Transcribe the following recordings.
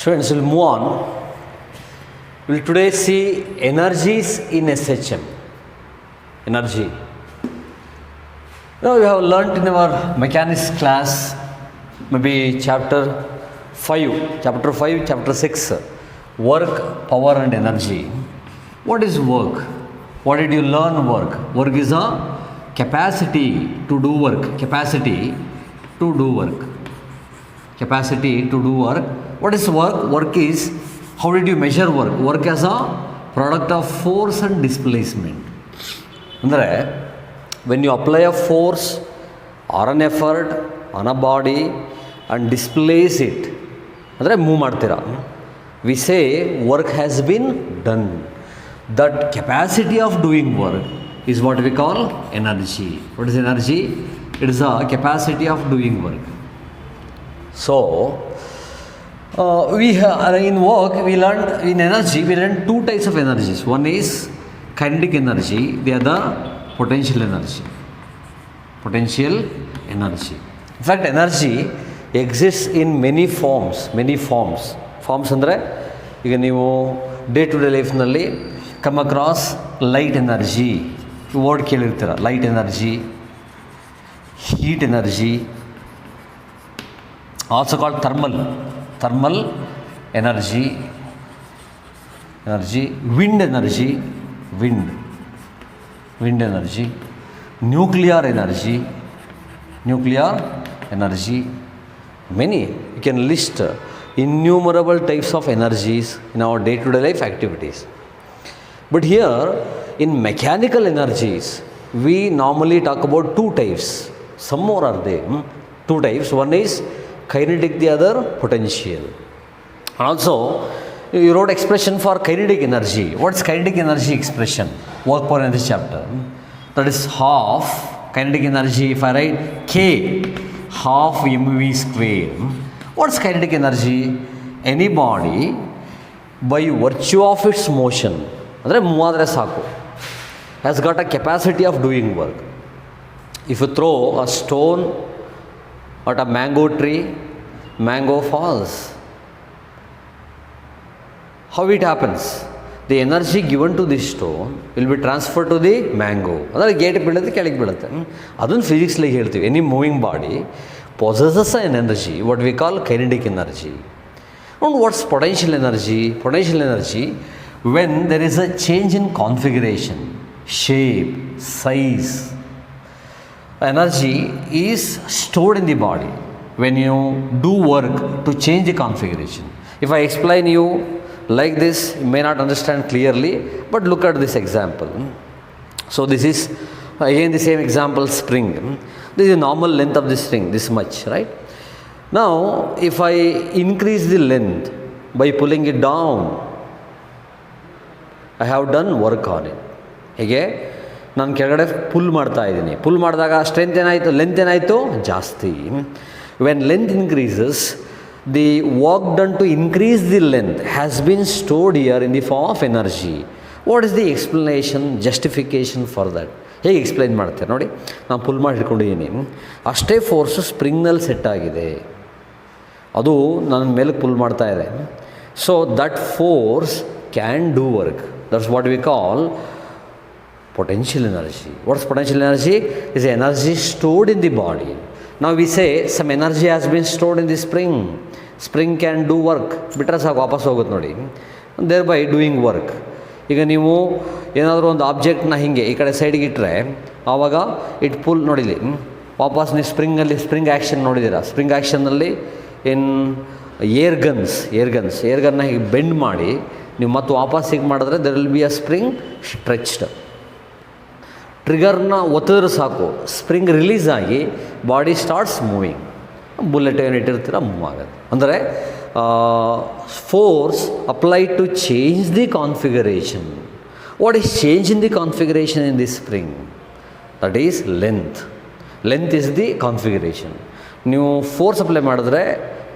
Students, we'll move on. We'll today see energies in SHM. Energy. Now we have learnt in our mechanics class, maybe chapter 5, chapter 6, work, power and energy. What is work? What did you learn work? Work is a capacity to do work. Capacity to do work. Capacity to do work. What is work? Work is, how did you measure work? Work as a product of force and displacement. Andre, when you apply a force or an effort on a body and displace it, andre move ಮಾಡ್ತೀರಾ, we say work has been done. That capacity of doing work is what we call energy. What is energy? It is a capacity of doing work. So, in work, we learned, in energy, we learned two types of energies. One is kinetic energy, the other potential energy. Potential energy. In fact, energy exists in many forms. Forms ಅಂದರೆ ಈಗ ನೀವು day to day ಲೈಫ್ನಲ್ಲಿ come across light energy, word ಕೇಳಿರ್ತೀರ. Light energy, heat energy, also called thermal energy, wind energy, nuclear energy, many. You can list innumerable types of energies in our day-to-day life activities. But here in mechanical energies, we normally talk about two types. Some more are there. Two types. One is kinetic, the other potential. Also, you wrote expression for kinetic energy. What's kinetic energy expression? Work for in this chapter. That is half kinetic energy. If I write K, half mv square. What's kinetic energy? Any body, by virtue of its motion, andre move adre saku, has got a capacity of doing work. If you throw a stone at a mango tree, mango falls. How it happens? The energy given to this stone will be transferred to the mango. Adare gate bidate kelige bidutte. Adun physics like helತೀವಿ. Any moving body possesses an energy, what we call kinetic energy. And what's potential energy? Potential energy, when there is a change in configuration, shape, size. Energy is stored in the body when you do work to change the configuration. If I explain you like this, you may not understand clearly, but look at this example. So this is again the same example, spring. This is the normal length of this string, this much, right? Now if I increase the length by pulling it down, I have done work on it. ಹೀಗೆ ನಾನು ಕೆಳಗಡೆ full ಮಾಡ್ತಾ ಇದ್ದೀನಿ. Full ಮಾಡಿದಾಗ strength ಏನಾಯಿತು, length ಏನಾಯಿತು, ಜಾಸ್ತಿ. When length increases, the work done to increase the length has been stored here in the form of energy. What is the explanation, justification for that? ಹೇಗೆ ಎಕ್ಸ್ಪ್ಲೈನ್ ಮಾಡ್ತಾರೆ ನೋಡಿ. ನಾನು ಪುಲ್ ಮಾಡಿ ಇಟ್ಕೊಂಡಿದ್ದೀನಿ, ಅಷ್ಟೇ ಫೋರ್ಸು ಸ್ಪ್ರಿಂಗ್ನಲ್ಲಿ ಸೆಟ್ ಆಗಿದೆ, ಅದು ನನ್ನ ಮೇಲೆ ಪುಲ್ ಮಾಡ್ತಾ ಇದೆ. So that force can do work. That's what we call potential energy. What's potential energy? Is energy stored in the body. Now we say some energy has been stored in the spring. Spring can do work. ಬಿಟ್ಟರೆ ಸಾಕು, ವಾಪಸ್ ಹೋಗುತ್ತೆ ನೋಡಿ. Thereby doing work. ಈಗ ನೀವು ಏನಾದರೂ ಒಂದು ಆಬ್ಜೆಕ್ಟ್ನ ಹೀಗೆ ಈ ಕಡೆ ಸೈಡ್ಗೆ ಇಟ್ಟರೆ ಆವಾಗ ಇಟ್ ಪುಲ್ ನೋಡಿಲಿ, ವಾಪಸ್ ನೀವು ಸ್ಪ್ರಿಂಗಲ್ಲಿ ಸ್ಪ್ರಿಂಗ್ ಆ್ಯಕ್ಷನ್ ನೋಡಿದ್ದೀರಾ. ಸ್ಪ್ರಿಂಗ್ ಆ್ಯಕ್ಷನ್ನಲ್ಲಿ ಇನ್ ಏರ್ ಗನ್ನ ಹೀಗೆ ಬೆಂಡ್ ಮಾಡಿ ನೀವು ಮತ್ತೆ ವಾಪಸ್ ಹೀಗೆ ಮಾಡಿದ್ರೆ there will be a spring stretched. ಟ್ರಿಗರ್ನ ಒತ್ತಿದ್ರೆ ಸಾಕು, ಸ್ಪ್ರಿಂಗ್ ರಿಲೀಸ್ ಆಗಿ ಬಾಡಿ ಸ್ಟಾರ್ಟ್ಸ್ ಮೂವಿಂಗ್. ಬುಲೆಟ್ ಏನು ಇಟ್ಟಿರ್ತೀರ ಮೂವ್ ಆಗುತ್ತೆ. ಅಂದರೆ force apply to change the configuration. What is change in the configuration in the spring? That is length. Length is the configuration. ನೀವು force apply ಮಾಡಿದ್ರೆ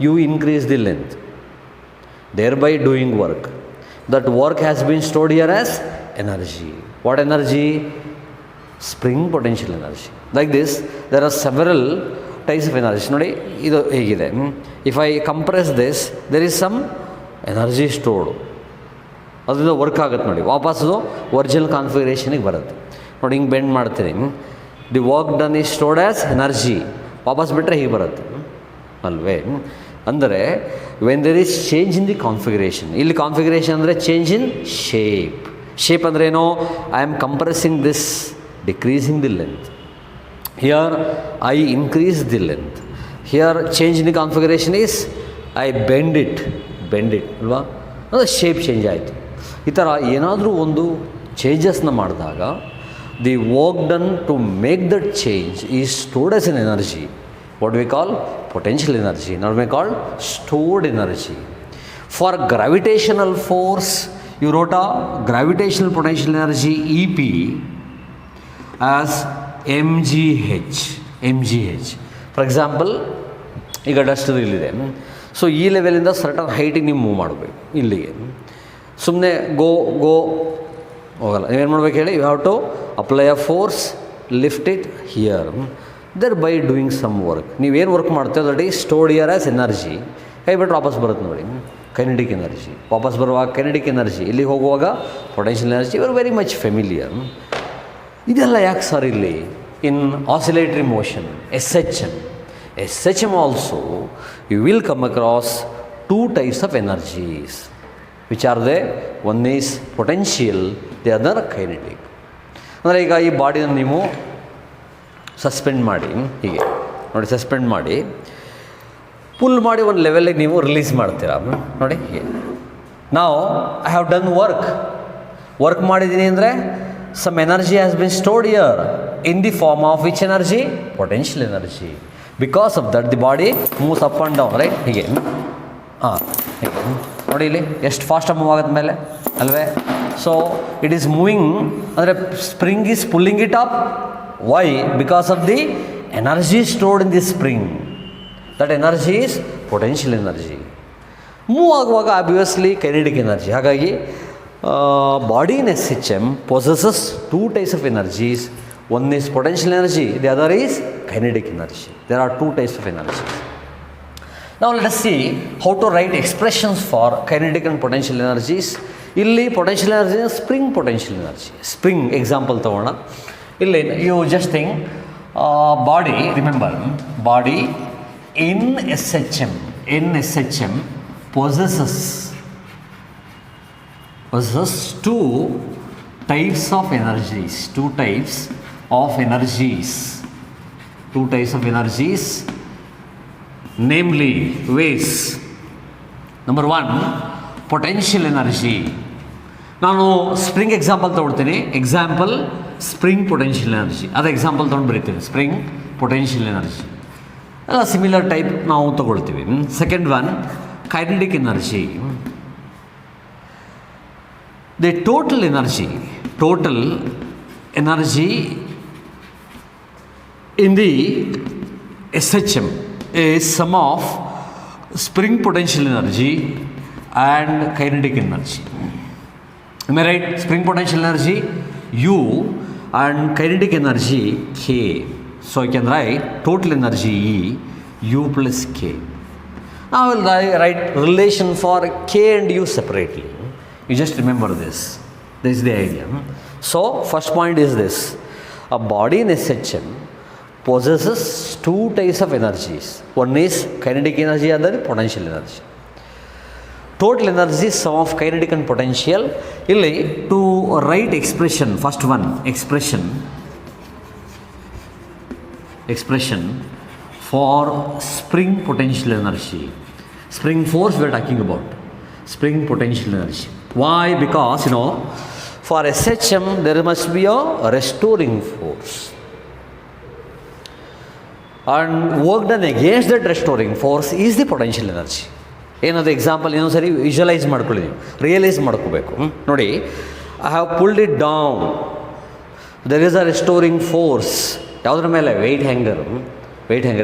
you increase the length, thereby doing work. That work has been stored here as energy. What energy? Spring potential energy. Like this, there are several types of energy. ನೋಡಿ ಇದು ಹೇಗಿದೆ. If I compress this, there is some energy stored, ಅದರಿಂದ work ಆಗುತ್ತೆ ನೋಡಿ, ವಾಪಸ್ಸು original ಕಾನ್ಫಿಗರೇಷನಿಗೆ ಬರುತ್ತೆ ನೋಡಿ. ಹಿಂಗೆ ಬೆಂಡ್ ಮಾಡ್ತೀನಿ, the work done is stored as energy, ವಾಪಸ್ ಬಿಟ್ಟರೆ ಹೀಗೆ ಬರುತ್ತೆ ಅಲ್ವೇ. ಅಂದರೆ when there is change in the configuration, ಇಲ್ಲಿ ಕಾನ್ಫಿಗರೇಷನ್ ಅಂದರೆ ಚೇಂಜ್ ಇನ್ ಶೇಪ್. ಶೇಪ್ ಅಂದ್ರೇನು? I am compressing this, decreasing the length. Here I increase the length. Here change in the configuration is I bend it ಅಲ್ವಾ, ಅಂದರೆ shape change ಆಯಿತು. ಈ ಥರ ಏನಾದರೂ ಒಂದು ಚೇಂಜಸ್ನ ಮಾಡಿದಾಗ the work done to make that change is stored as an energy. What we call potential energy, not we call stored energy. For gravitational force you wrote a gravitational potential energy EP as mgh. For example, ಈಗ dust ಇಲ್ಲಿದೆ, so ಈ ಲೆವೆಲಿಂದ certain ಹೈಟಿಗೆ ನೀವು move ಮಾಡಬೇಕು. ಇಲ್ಲಿಗೆ ಸುಮ್ಮನೆ ಗೋ ಹೋಗಲ್ಲ. ನೀವೇನು ಮಾಡ್ಬೇಕು ಹೇಳಿ? You have to apply a force, lift it here, thereby doing some work. ನೀವೇನು ವರ್ಕ್ ಮಾಡ್ತೇವೆ that is stored here as energy. ಕೈ ಬಿಟ್ಟು ವಾಪಸ್ ಬರುತ್ತೆ ನೋಡಿ, ಕೈನೆಟಿಕ್ ಎನರ್ಜಿ. ವಾಪಸ್ ಬರುವಾಗ ಕೈನೆಟಿಕ್ ಎನರ್ಜಿ, ಇಲ್ಲಿಗೆ ಹೋಗುವಾಗ ಪೊಟೆನ್ಷಿಯಲ್ ಎನರ್ಜಿ. ಇವರು ವೆರಿ ಮಚ್ ಫೆಮಿಲಿಯರ್. ಇದೆಲ್ಲ ಯಾಕೆ ಸರ್ ಇಲ್ಲಿ in oscillatory motion S H M also you will come across 2 types of energies, which are there. One is potential, the other kinetic. ಅಂದರೆ ಈಗ ಈ ಬಾಡಿನ ನೀವು ಸಸ್ಪೆಂಡ್ ಮಾಡಿ, ಹೀಗೆ ನೋಡಿ, ಸಸ್ಪೆಂಡ್ ಮಾಡಿ ಪುಲ್ ಮಾಡಿ ಒಂದು ಲೆವೆಲಿಗೆ ನೀವು ರಿಲೀಸ್ ಮಾಡ್ತೀರಾ ನೋಡಿ. ಹೀಗೆ ನಾವು ಐ ಹ್ಯಾವ್ ಡನ್ ವರ್ಕ್ ಮಾಡಿದ್ದೀನಿ ಅಂದರೆ some energy has been stored here in the form of which energy? Potential energy. Because of that the body moves up and down, right? ಹೀಗೆ ಹೀಗೆ ನೋಡಿ, ಇಲ್ಲಿ ಎಷ್ಟು ಫಾಸ್ಟಾಗಿ ಮೂವ್ ಆಗೋದ ಮೇಲೆ ಅಲ್ವೇ. ಸೊ ಇಟ್ ಈಸ್ ಮೂವಿಂಗ್, ಅಂದರೆ spring is pulling it up. Why? Because of the energy stored in the spring. That energy is potential energy. Move ಆಗುವಾಗ ಆಬ್ವಿಯಸ್ಲಿ ಕೈನೆಟಿಕ್ ಎನರ್ಜಿ. ಹಾಗಾಗಿ body in S H M possesses 2 types of energies. One is potential energy, the other is kinetic energy. There are 2 types of energies. Now let us see how to write expressions for kinetic and potential energies. ಇಲ್ಲಿ potential energy spring potential energy. Spring example ತೊಗೋಣ. ಇಲ್ಲಿ you just think body, remember body in SHM possesses 2 types of energies. 2 types of energies, namely ways. Number 1, potential energy. ನಾನು spring example ತೊಗೊಳ್ತೀನಿ. Example spring potential energy. ಅದು example ತೊಗೊಂಡು ಬರೀತೀವಿ. Spring potential energy ಎಲ್ಲ similar type ನಾವು ತೊಗೊಳ್ತೀವಿ. Second one, kinetic energy. The total energy in the SHM is sum of spring potential energy and kinetic energy. Am I right? Spring potential energy U and kinetic energy K. So I can write total energy E U plus K. Now I will write relation for K and U separately. You just remember this. This is the idea. So first point is this: a body in SHM possesses 2 types of energies. One is kinetic energy, other potential energy. Total energy is sum of kinetic and potential. Illi to write expression, first one expression for spring potential energy. Spring force we are talking about. Spring potential energy. Why? Because for SHM there must be a restoring force, and work done against that restoring force is the potential energy. ಏನದು example ಇನ್ನೊಂದ್ಸರಿ visualize ಮಾಡ್ಕೊಳ್ಳಿ, realize ಮಾಡ್ಕೋಬೇಕು. ನೋಡಿ, I have pulled it down, there is a restoring force. ಯಾವುದ್ರ ಮೇಲೆ? Weight hanger.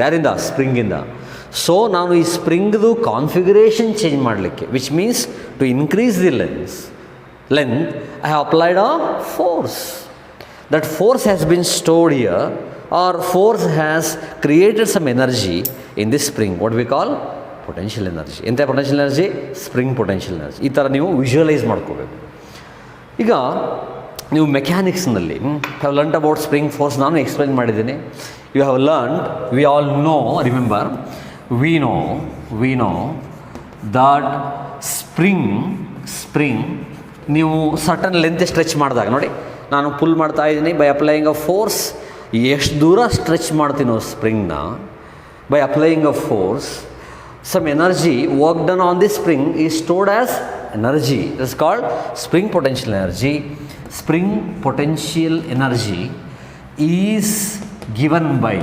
ಯಾರಿಂದ? ಸ್ಪ್ರಿಂಗಿಂದ. So ನಾನು ಈ ಸ್ಪ್ರಿಂಗ್ದು ಕಾನ್ಫಿಗರೇಷನ್ ಚೇಂಜ್ ಮಾಡಲಿಕ್ಕೆ, which means to increase the length, I have applied a force. That force has been stored here, or force has created some energy in this spring. What we call potential energy. ಎಂಥ potential energy? Spring potential energy. ಈ ಥರ ನೀವು visualise ಮಾಡ್ಕೋಬೇಕು. ಈಗ ನೀವು ಮೆಕ್ಯಾನಿಕ್ಸ್ನಲ್ಲಿ have learned about spring force, ನಾನು explain ಮಾಡಿದ್ದೀನಿ. You have learned, we all know, remember, we know that spring ನೀವು ಸರ್ಟನ್ ಲೆಂತ್ ಸ್ಟ್ರೆಚ್ ಮಾಡಿದಾಗ ನೋಡಿ, ನಾನು ಪುಲ್ ಮಾಡ್ತಾ ಇದ್ದೀನಿ ಬೈ ಅಪ್ಲೈಯಿಂಗ್ ಅ ಫೋರ್ಸ್. ಎಷ್ಟು ದೂರ ಸ್ಟ್ರೆಚ್ ಮಾಡ್ತೀನೋ ಸ್ಪ್ರಿಂಗ್ನ, by applying a force, some energy work done on this spring is stored as energy. It is called spring potential energy. Spring potential energy is given by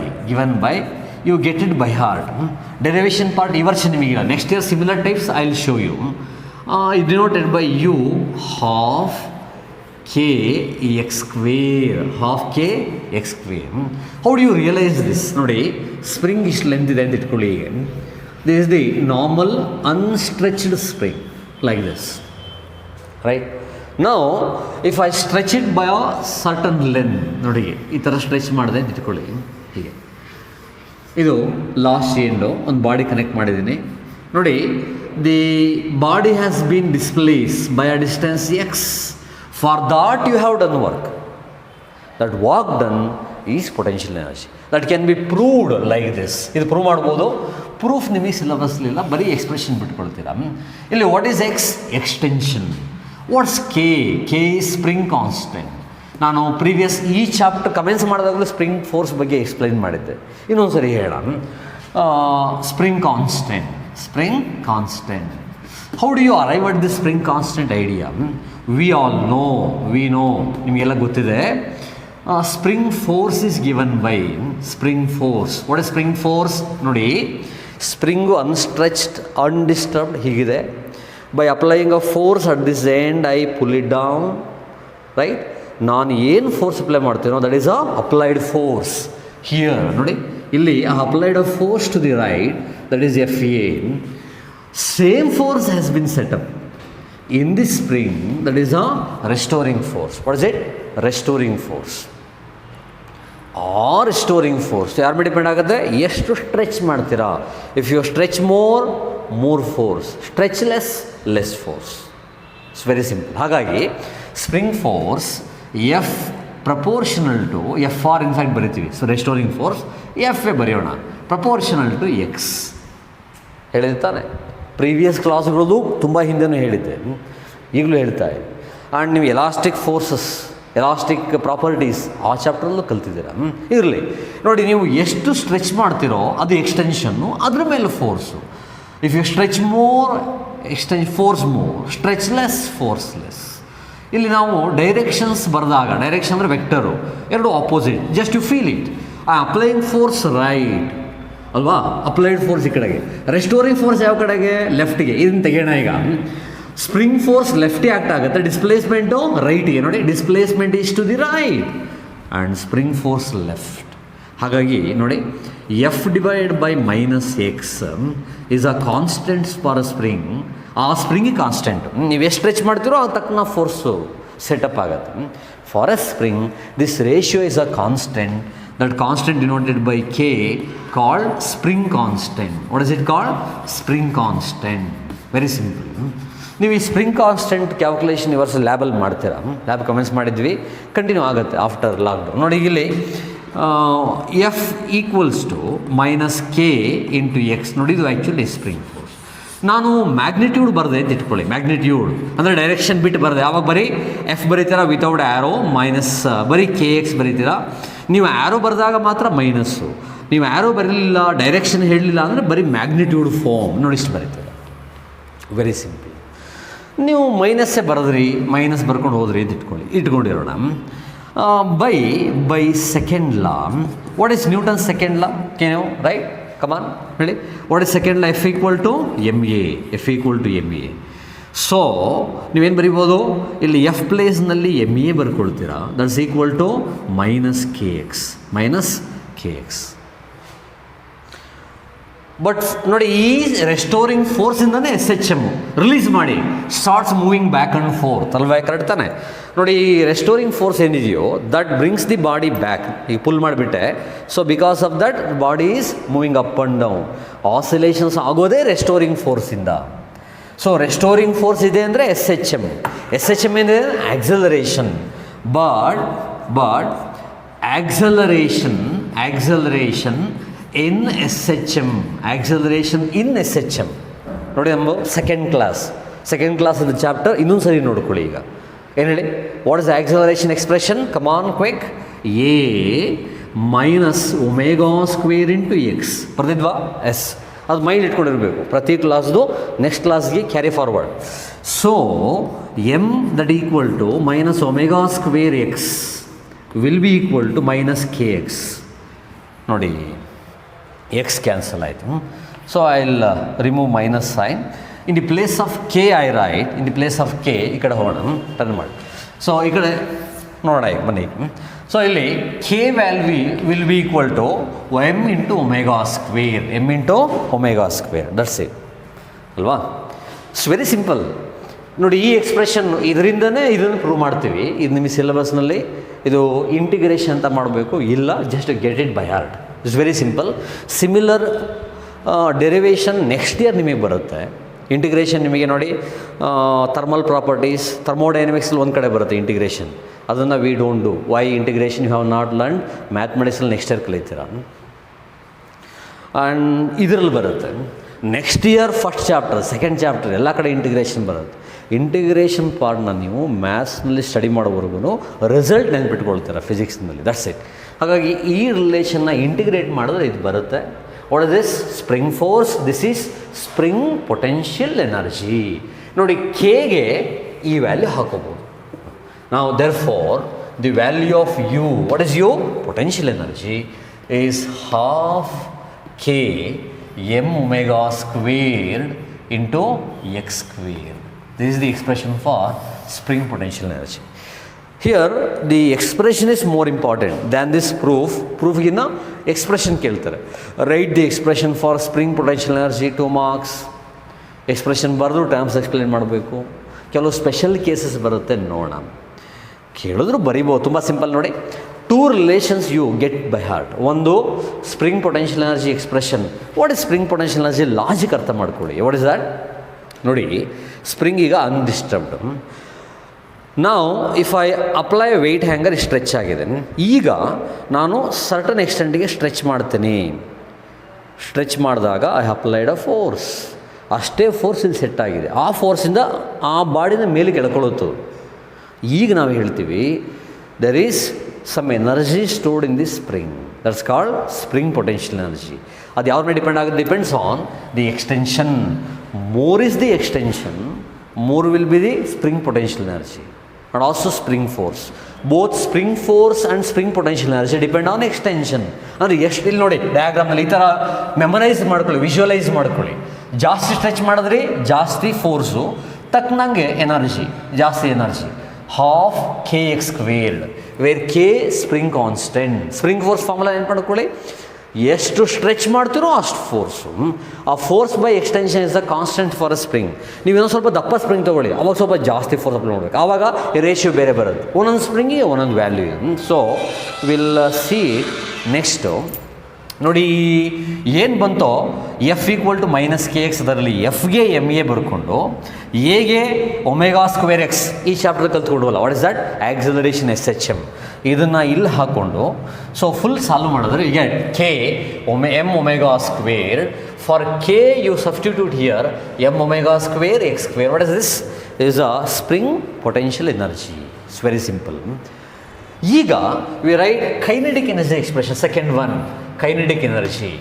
you get it by heart. Derivation part ಈ ವರ್ಷ ನಿಮಗಿಲ್ಲ, next year similar types I will show you. denoted by u half kx square. How do you realize this? ನೋಡಿ, spring ಇಷ್ಟು length ಇದೆ ಅಂತ ಇಟ್ಕೊಳ್ಳಿ. ಈಗ this is the normal unstretched spring like this, right? Now if I stretch it by a certain length, ನೋಡಿ ಈ ಥರ stretch ಮಾಡಿದೆ ಅಂತ ಇಟ್ಕೊಳ್ಳಿ. ಹೀಗೆ ಇದು ಲಾಸ್ಟ್ ಎಂಡು ಒಂದು ಬಾಡಿ ಕನೆಕ್ಟ್ ಮಾಡಿದ್ದೀನಿ ನೋಡಿ. The body has been displace by a distance X. For that you have done work. That work done is potential energy. That can be proved like this. ಇದು prove ಮಾಡ್ಬೋದು. Proof ನಿಮಗೆ ಸಿಲೆಬಸ್ಲಿಲ್ಲ, ಬರೀ expression ಬಿಟ್ಕೊಳ್ತೀರಾ. ಇಲ್ಲಿ what is X? Extension. What's K? K is spring constant. ನಾನು previous ಈ chapter commence ಮಾಡಿದಾಗಲೂ ಸ್ಪ್ರಿಂಗ್ ಫೋರ್ಸ್ ಬಗ್ಗೆ ಎಕ್ಸ್ಪ್ಲೈನ್ ಮಾಡಿದ್ದೆ. ಇನ್ನೊಂದು ಸರಿ ಹೇಳೋಣ. Spring constant. How do you arrive at the spring constant idea? We know ನಿಮಗೆಲ್ಲ ಗೊತ್ತಿದೆ. Spring force is given by spring force. What is spring force? ನೋಡಿ, ಸ್ಪ್ರಿಂಗು ಅನ್ಸ್ಟ್ರೆಚ್ಡ್ ಅನ್ಡಿಸ್ಟರ್ಬ್ಡ್ ಹೀಗಿದೆ. By applying a force at this end I pull it down, right? ನಾನು ಏನು force apply ಮಾಡ್ತೀನೋ that is a applied force here. ನೋಡಿ, ಇಲ್ಲಿ applied a force to the right, that is F A. Same force has been set up in this spring, that is a restoring force. What is it? Restoring force or restoring force. ಯಾರ ಮೇಲೆ depend ಆಗುತ್ತೆ? ಎಷ್ಟು stretch ಮಾಡ್ತೀರಾ. If you stretch more force, stretch less force. It's very simple. ಹಾಗಾಗಿ spring force F proportional to F R in fact ಬರಿತೀವಿ. So restoring force F A ಬರೆಯೋಣ, proportional to X. ಹೇಳಿದೆ ತಾನೆ? ಪ್ರೀವಿಯಸ್ ಕ್ಲಾಸ್ಗಳದು ತುಂಬ ಹಿಂದೆನೂ ಹೇಳಿದ್ದೆ, ಈಗಲೂ ಹೇಳ್ತಾ ಇದೆ. ಆ್ಯಂಡ್ ನೀವು ಎಲಾಸ್ಟಿಕ್ ಫೋರ್ಸಸ್, ಎಲಾಸ್ಟಿಕ್ ಪ್ರಾಪರ್ಟೀಸ್ ಆ ಚಾಪ್ಟ್ರಲ್ಲೂ ಕಲ್ತಿದ್ದೀರಾ. ಇರಲಿ ನೋಡಿ, ನೀವು ಎಷ್ಟು ಸ್ಟ್ರೆಚ್ ಮಾಡ್ತೀರೋ ಅದು ಎಕ್ಸ್ಟೆನ್ಷನ್ನು, ಅದ್ರ ಮೇಲೆ force. If you stretch more, force more, stretch less, force less. ಇಲ್ಲಿ ನಾವು ಡೈರೆಕ್ಷನ್ಸ್ ಬರೆದಾಗ, ಡೈರೆಕ್ಷನ್ ಅಂದರೆ ವೆಕ್ಟರು, ಎರಡು opposite. Just you feel it. I applying force right ಅಲ್ವಾ? ಅಪ್ಲೈಡ್ ಫೋರ್ಸ್ ಈ ಕಡೆಗೆ, ರೆಸ್ಟೋರಿಂಗ್ ಫೋರ್ಸ್ ಯಾವ ಕಡೆಗೆ? ಲೆಫ್ಟಿಗೆ. ಇದನ್ನು ತೆಗೆಯೋಣ. ಈಗ ಸ್ಪ್ರಿಂಗ್ ಫೋರ್ಸ್ ಲೆಫ್ಟಿಗೆ ಆಕ್ಟ್ ಆಗುತ್ತೆ, ಡಿಸ್ಪ್ಲೇಸ್ಮೆಂಟು ರೈಟಿಗೆ. ನೋಡಿ, displacement is to the right and spring force left. ಹಾಗಾಗಿ ನೋಡಿ, F divide by minus X is a constants for a spring. ಆ ಸ್ಪ್ರಿಂಗಿಗೆ ಕಾನ್ಸ್ಟೆಂಟ್. ನೀವು ಎಷ್ಟು ಸ್ಟ್ರೆಚ್ ಮಾಡ್ತೀರೋ ಅದು ತಕ್ಕನ ಫೋರ್ಸು ಸೆಟಪ್ ಆಗುತ್ತೆ. For a spring this ratio is a constant. That constant denoted by K called spring constant. What is it called? Spring constant. Very simple. ನೀವು ಈ ಸ್ಪ್ರಿಂಗ್ ಕಾನ್ಸ್ಟೆಂಟ್ ಕ್ಯಾಲ್ಕುಲೇಷನ್ ಈ ವರ್ಷ ಲ್ಯಾಬಲ್ಲಿ ಮಾಡ್ತೀರಾ. ಲ್ಯಾಬ್ ಕಮೆಂಟ್ಸ್ ಮಾಡಿದ್ವಿ, continue ಆಗುತ್ತೆ after lockdown. ನೋಡಿ, ಇಲ್ಲಿ F equals to minus K into X. ನೋಡಿ, ಇದು ಆ್ಯಕ್ಚುಲಿ ಸ್ಪ್ರಿಂಗ್ ಫೋರ್ಸ್. ನಾನು ಮ್ಯಾಗ್ನಿಟ್ಯೂಡ್ ಬರದೆ ಅಂತ ಇಟ್ಕೊಳ್ಳಿ. ಮ್ಯಾಗ್ನಿಟ್ಯೂಡ್ ಅಂದರೆ ಡೈರೆಕ್ಷನ್ ಬಿಟ್ಟು ಬರದೆ. ಯಾವಾಗ ಬರೀ ಎಫ್ ಬರೀತೀರಾ ವಿತೌಟ್ ಆ್ಯರೋ, ಮೈನಸ್ ಬರೀ ಕೆ ಎಕ್ಸ್ ಬರೀತೀರಾ. ನೀವು ಆ್ಯರೋ ಬರೆದಾಗ ಮಾತ್ರ ಮೈನಸ್ಸು. ನೀವು ಆ್ಯರೋ ಬರಲಿಲ್ಲ, ಡೈರೆಕ್ಷನ್ ಹೇಳಲಿಲ್ಲ ಅಂದರೆ ಬರೀ ಮ್ಯಾಗ್ನಿಟ್ಯೂಡ್ ಫಾರ್ಮ್ ನೋಡಿ ಇಷ್ಟು ಬರೀತೀರ. Very simple. ನೀವು ಮೈನಸ್ಸೇ ಬರೆದ್ರಿ, ಮೈನಸ್ ಬರ್ಕೊಂಡು ಹೋದ್ರಿ ಅಂತ ಇಟ್ಕೊಂಡಿರೋಣ. By second law. What is Newton second law? ಕೇನು ರೈಟ್? ಕಮಾನ್ ಹೇಳಿ. What is second law? F equal to M A. So ನೀವೇನು ಬರಿಬೋದು? ಇಲ್ಲಿ ಎಫ್ ಪ್ಲೇಸ್ನಲ್ಲಿ ಎಮ್ ಎ ಬರ್ಕೊಳ್ತೀರಾ. That's equal to minus K X. But ನೋಡಿ ಈ ರೆಸ್ಟೋರಿಂಗ್ ಫೋರ್ಸಿಂದನೇ ಎಸ್ ಎಚ್ ಎಮ್ ರಿಲೀಸ್ ಮಾಡಿ starts moving back and forth ಅಲ್ವಾ, ಕರೆಕ್ಟ್ ತಾನೆ. ನೋಡಿ ಈ ರೆಸ್ಟೋರಿಂಗ್ ಫೋರ್ಸ್ ಏನಿದೆಯೋ that brings the body back, ಈಗ ಪುಲ್ ಮಾಡಿಬಿಟ್ಟೆ. So because of that body is moving up and down. Oscillations ಆಗೋದೇ ರೆಸ್ಟೋರಿಂಗ್ ಫೋರ್ಸಿಂದ. ಸೊ ರೆಸ್ಟೋರಿಂಗ್ ಫೋರ್ಸ್ ಇದೆ ಅಂದರೆ S H M. S H M ಏನಿದೆ acceleration. But acceleration in S H M, acceleration in S H M. ನೋಡಿ ನಮ್ಮ second ಕ್ಲಾಸಲ್ಲಿ chapter ಇನ್ನೊಂದು ಸರಿ ನೋಡ್ಕೊಳ್ಳಿ. ಈಗ ಏನು ಹೇಳಿ, what is acceleration expression? Come on quick. A minus omega square into X ಬರ್ದಿದ್ವಾ? ಎಸ್, ಅದು ಮೈಂಡ್ ಇಟ್ಕೊಂಡಿರಬೇಕು ಪ್ರತಿ ಕ್ಲಾಸ್ದು ನೆಕ್ಸ್ಟ್ ಕ್ಲಾಸ್ಗೆ carry forward. So M that equal to minus omega square X will be equal to minus K X. ನೋಡಿ X cancel ಆಯಿತು. So I will remove minus sign. In the place of K I write, in the place of K ಈ ಕಡೆ ಹೋಗೋಣ, turn ಮಾಡಿ. So ಈ ಕಡೆ ನೋಡೋಣ ಈಗ ಬನ್ನಿ. ಸೊ ಇಲ್ಲಿ K value will be equal to M into omega square, M into omega square, that's it ಅಲ್ವಾ. It's very simple. ನೋಡಿ ಈ ಎಕ್ಸ್ಪ್ರೆಷನ್ ಇದರಿಂದನೇ ಇದನ್ನು ಪ್ರೂವ್ ಮಾಡ್ತೀವಿ. ಇದು ನಿಮಗೆ ಸಿಲೆಬಸ್ನಲ್ಲಿ ಇದು ಇಂಟಿಗ್ರೇಷನ್ ಅಂತ ಮಾಡಬೇಕು, ಇಲ್ಲ just get it by heart. It's very simple. Similar derivation next year ನಿಮಗೆ ಬರುತ್ತೆ. ಇಂಟಿಗ್ರೇಷನ್ ನಿಮಗೆ ನೋಡಿ ಥರ್ಮಲ್ ಪ್ರಾಪರ್ಟೀಸ್, ಥರ್ಮೋಡೈನಮಿಕ್ಸಲ್ಲಿ ಒಂದು ಕಡೆ ಬರುತ್ತೆ ಇಂಟಿಗ್ರೇಷನ್. ಅದನ್ನು we don't do. Why integration you have not learn? ಮ್ಯಾಥಮೆಟಿಕ್ಸಲ್ಲಿ ನೆಕ್ಸ್ಟ್ ಇಯರ್ ಕಲಿತೀರ. ಆ್ಯಂಡ್ ಇದರಲ್ಲಿ ಬರುತ್ತೆ next year first chapter, second chapter ಎಲ್ಲ ಕಡೆ ಇಂಟಿಗ್ರೇಷನ್ ಬರುತ್ತೆ. ಇಂಟಿಗ್ರೇಷನ್ ಪಾರ್ಟ್ನ ನೀವು ಮ್ಯಾಥ್ಸ್ನಲ್ಲಿ ಸ್ಟಡಿ ಮಾಡೋವರೆಗೂ ರಿಸಲ್ಟ್ ನೆನ್ಪಿಟ್ಕೊಳ್ತೀರ ಫಿಸಿಕ್ಸ್ನಲ್ಲಿ, ದಟ್ಸ್ ಇಟ್. ಹಾಗಾಗಿ ಈ ರಿಲೇಷನ್ನ ಇಂಟಿಗ್ರೇಟ್ ಮಾಡಿದ್ರೆ ಇದು ಬರುತ್ತೆ. What is this? Spring force. This is spring potential energy. ನೋಡಿ ಕೆಗೆ ಈ ವ್ಯಾಲ್ಯೂ ಹಾಕೋಬೋದು ನಾವು. Therefore the value of you, what is U? Potential energy is half K M omega squared into X square. This is the expression for spring potential energy. Here the expression is more important than this proof. Proof ಗಿನ್ನ expression ಕೇಳ್ತಾರೆ. Write the expression for spring potential energy, 2 marks. Expression ಬರೆದು terms explain ಮಾಡಬೇಕು. ಕೆಲವು special cases ಬರುತ್ತೆ, ನೋಡೋಣ. ಕೇಳಿದ್ರು ಬರಿಬೋದು, ತುಂಬ simple. ನೋಡಿ 2 relations you get by heart. ಒಂದು spring potential energy expression. What is spring potential energy? Logic ಅರ್ಥ ಮಾಡ್ಕೊಳ್ಳಿ. What is that? ನೋಡಿ ಸ್ಪ್ರಿಂಗ್ ಈಗ ಅನ್ಡಿಸ್ಟರ್ಬ್ಡ್. ನಾವು if I apply weight hanger stretch ಆಗಿದೆ, ಈಗ ನಾನು ಸರ್ಟನ್ ಎಕ್ಸ್ಟೆಂಟಿಗೆ ಸ್ಟ್ರೆಚ್ ಮಾಡ್ತೀನಿ. ಸ್ಟ್ರೆಚ್ ಮಾಡಿದಾಗ ಐ ಅಪ್ಲೈಡ್ ಅ ಫೋರ್ಸ್, ಅಷ್ಟೇ ಫೋರ್ಸ್ ಇಲ್ಲಿ ಸೆಟ್ ಆಗಿದೆ. ಆ ಫೋರ್ಸಿಂದ ಆ ಬಾಡಿನ ಮೇಲೆ ಕೆಳ್ಕೊಳ್ಳುತ್ತೆ. ಈಗ ನಾವು ಹೇಳ್ತೀವಿ there is some energy stored in the spring, that's called spring potential energy. ಅದು ಯಾವ್ರ ಮೇಲೆ ಡಿಪೆಂಡ್ ಆಗುತ್ತೆ? Depends on the extension. More is the extension, more will be the spring potential energy and also spring force. Both spring force and spring potential energy depend on extension. ಅಂದರೆ ಎಷ್ಟು ಇಲ್ಲಿ ನೋಡಿ ಡಯಾಗ್ರಾಮಲ್ಲಿ ಈ ಥರ ಮೆಮರೈಸ್ ಮಾಡ್ಕೊಳ್ಳಿ, visualise ಮಾಡ್ಕೊಳ್ಳಿ. ಜಾಸ್ತಿ stretch ಮಾಡಿದ್ರಿ ಜಾಸ್ತಿ ಫೋರ್ಸು, ತಕ್ಕನಂಗೆ ಎನರ್ಜಿ ಜಾಸ್ತಿ energy. Half K X squared where K spring constant. Spring force formula ಏನು ಮಾಡ್ಕೊಳ್ಳಿ, ಎಷ್ಟು ಸ್ಟ್ರೆಚ್ ಮಾಡ್ತೀರೋ ಅಷ್ಟು ಫೋರ್ಸು. ಆ force by extension is the constant for a spring. ನೀವು ಇನ್ನೊಂದು ಸ್ವಲ್ಪ ದಪ್ಪ ಸ್ಪ್ರಿಂಗ್ ತೊಗೊಳ್ಳಿ, ಅವಾಗ ಸ್ವಲ್ಪ ಜಾಸ್ತಿ ಫೋರ್ಸ್ ಅಪ್ಲೈ ಮಾಡಬೇಕು, ಆವಾಗ ರೇಷಿಯೋ ಬೇರೆ ಬರುತ್ತೆ. ಒಂದೊಂದು ಸ್ಪ್ರಿಂಗಿಗೆ ಒಂದೊಂದು ವ್ಯಾಲ್ಯೂ ಇದೆ. So will see next. ನೋಡಿ ಏನು ಬಂತೋ F equal to minus K X, ಅದರಲ್ಲಿ ಎಫ್ಗೆ ಎಮ್ ಎ ಬರ್ಕೊಂಡು ಎಗೆ ಒಮೆಗಾ ಸ್ಕ್ವೇರ್ ಎಕ್ಸ್ ಈ ಚಾಪ್ಟರ್ ಕಲ್ತ್ಕೊಂಡವಲ್ಲ. What is that? Acceleration S H M. ಇದನ್ನು ಇಲ್ಲಿ ಹಾಕ್ಕೊಂಡು ಸೊ ಫುಲ್ ಸಾಲ್ವ್ ಮಾಡಿದ್ರೆ ಈಗ K M omega square. For K you substitute here M omega square X square. What is this? Is a spring potential energy. It's very simple. ಈಗ V write kinetic energy expression. Second one, kinetic energy.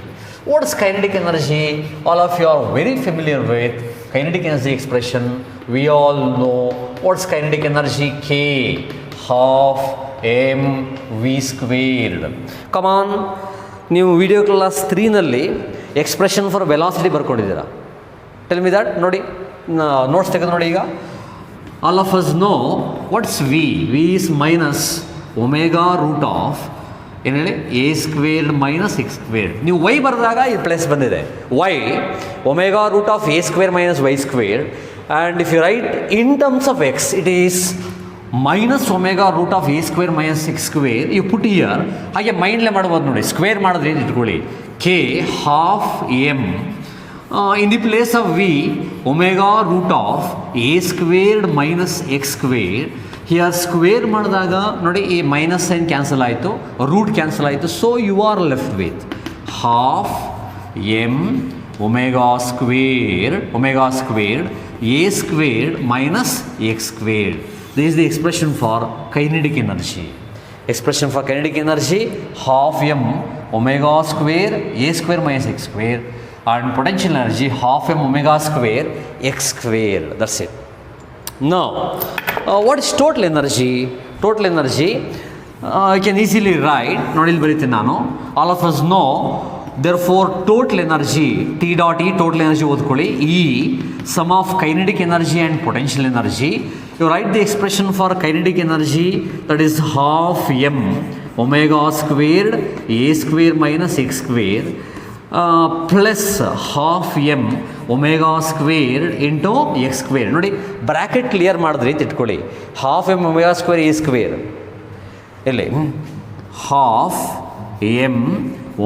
What is kinetic energy? All of you are very familiar with kinetic energy expression. We all know what's kinetic energy. K half m v squared. Come on, ನೀವು video class 3ನಲ್ಲಿ expression for velocity ಬರ್ಕೊಂಡಿದ್ದೀರಾ. Tell me that. ನೋಡಿ ನೋಟ್ಸ್ ತೆಗೆದು ನೋಡಿ. ಈಗ all of us know what's v. V is minus omega root of ಏನು ಹೇಳಿ, a squared minus X squared. ನೀವು ವೈ ಬರೆದಾಗ ಇದು ಪ್ಲಸ್ ಬಂದಿದೆ, y omega root of a square minus y squared. And if you write in terms of x it is minus omega root of a square minus x square. You put here, ಹಾಗೆ ಮೈಂಡ್ಲೆ ಮಾಡ್ಬೋದು ನೋಡಿ, square ಮಾಡಿದ್ರೆ ಏನು ಇಟ್ಕೊಳ್ಳಿ, K half M in the place of v omega root of a squared minus x squared. Here square ಮಾಡಿದಾಗ ನೋಡಿ ಈ ಮೈನಸ್ ಸೈನ್ ಕ್ಯಾನ್ಸಲ್ ಆಯಿತು, ರೂಟ್ ಕ್ಯಾನ್ಸಲ್ ಆಯಿತು. So you are left with half M omega squared A squared minus X squared. This is the expression for kinetic energy. Expression for kinetic energy, half m omega square a square minus x square, and potential energy half m omega square x square. That's it. Now, what is total energy? Total energy, I can easily write, nodil barithini nanu. All of us know, therefore total energy, T dot E, total energy ಓದ್ಕೊಳ್ಳಿ, E sum of kinetic energy and potential energy. You write the expression for kinetic energy, that is half m omega squared a square minus x square plus half m omega squared into x square. ನೋಡಿ bracket clear ಮಾಡಿದ್ರಿ ಅಂತ ಇಟ್ಕೊಳ್ಳಿ, half M omega square a square, ಇಲ್ಲಿ half M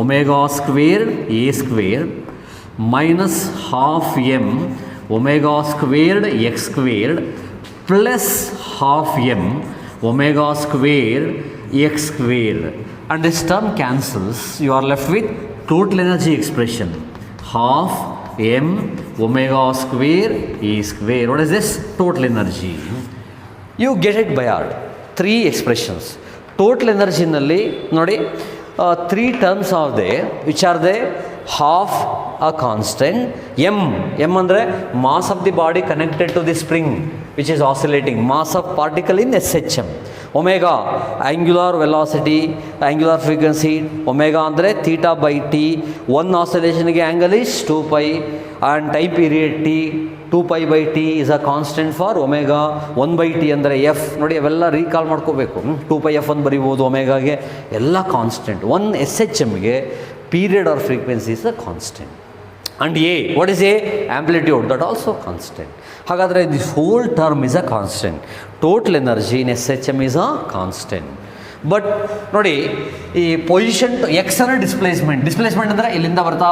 omega square a square minus half M omega squared x squared plus half m omega squared x squared, and this term cancels. You are left with total energy expression, half m omega square a square. What is this? Total energy. You get it by heart. 3 expressions. Total energy nalli nodi 3 terms are there, which are there. Half a constant, m andre mass of the body connected to the spring which is oscillating, mass of particle in SHM. Omega angular velocity, angular frequency, omega andre theta by t. One oscillation ge angle is 2 pi, and time period t, 2 pi by t is a constant for omega. 1 by t ಅಂದರೆ f. ನೋಡಿ ಅವೆಲ್ಲ recall ಮಾಡ್ಕೋಬೇಕು. 2 pi f ಅಂತ ಬರಿಬೋದು, ಒಮೆಗಾಗೆ ಎಲ್ಲ constant. 1 SHMಗೆ period or frequency is a constant. And a, what is a? Amplitude, that also constant. ಹಾಗಾದರೆ this whole term is a constant. Total energy in SHM is a constant. But ನೋಡಿ ಈ position X ಅಂದರೆ displacement ಅಂದರೆ ಇಲ್ಲಿಂದ ಬರ್ತಾ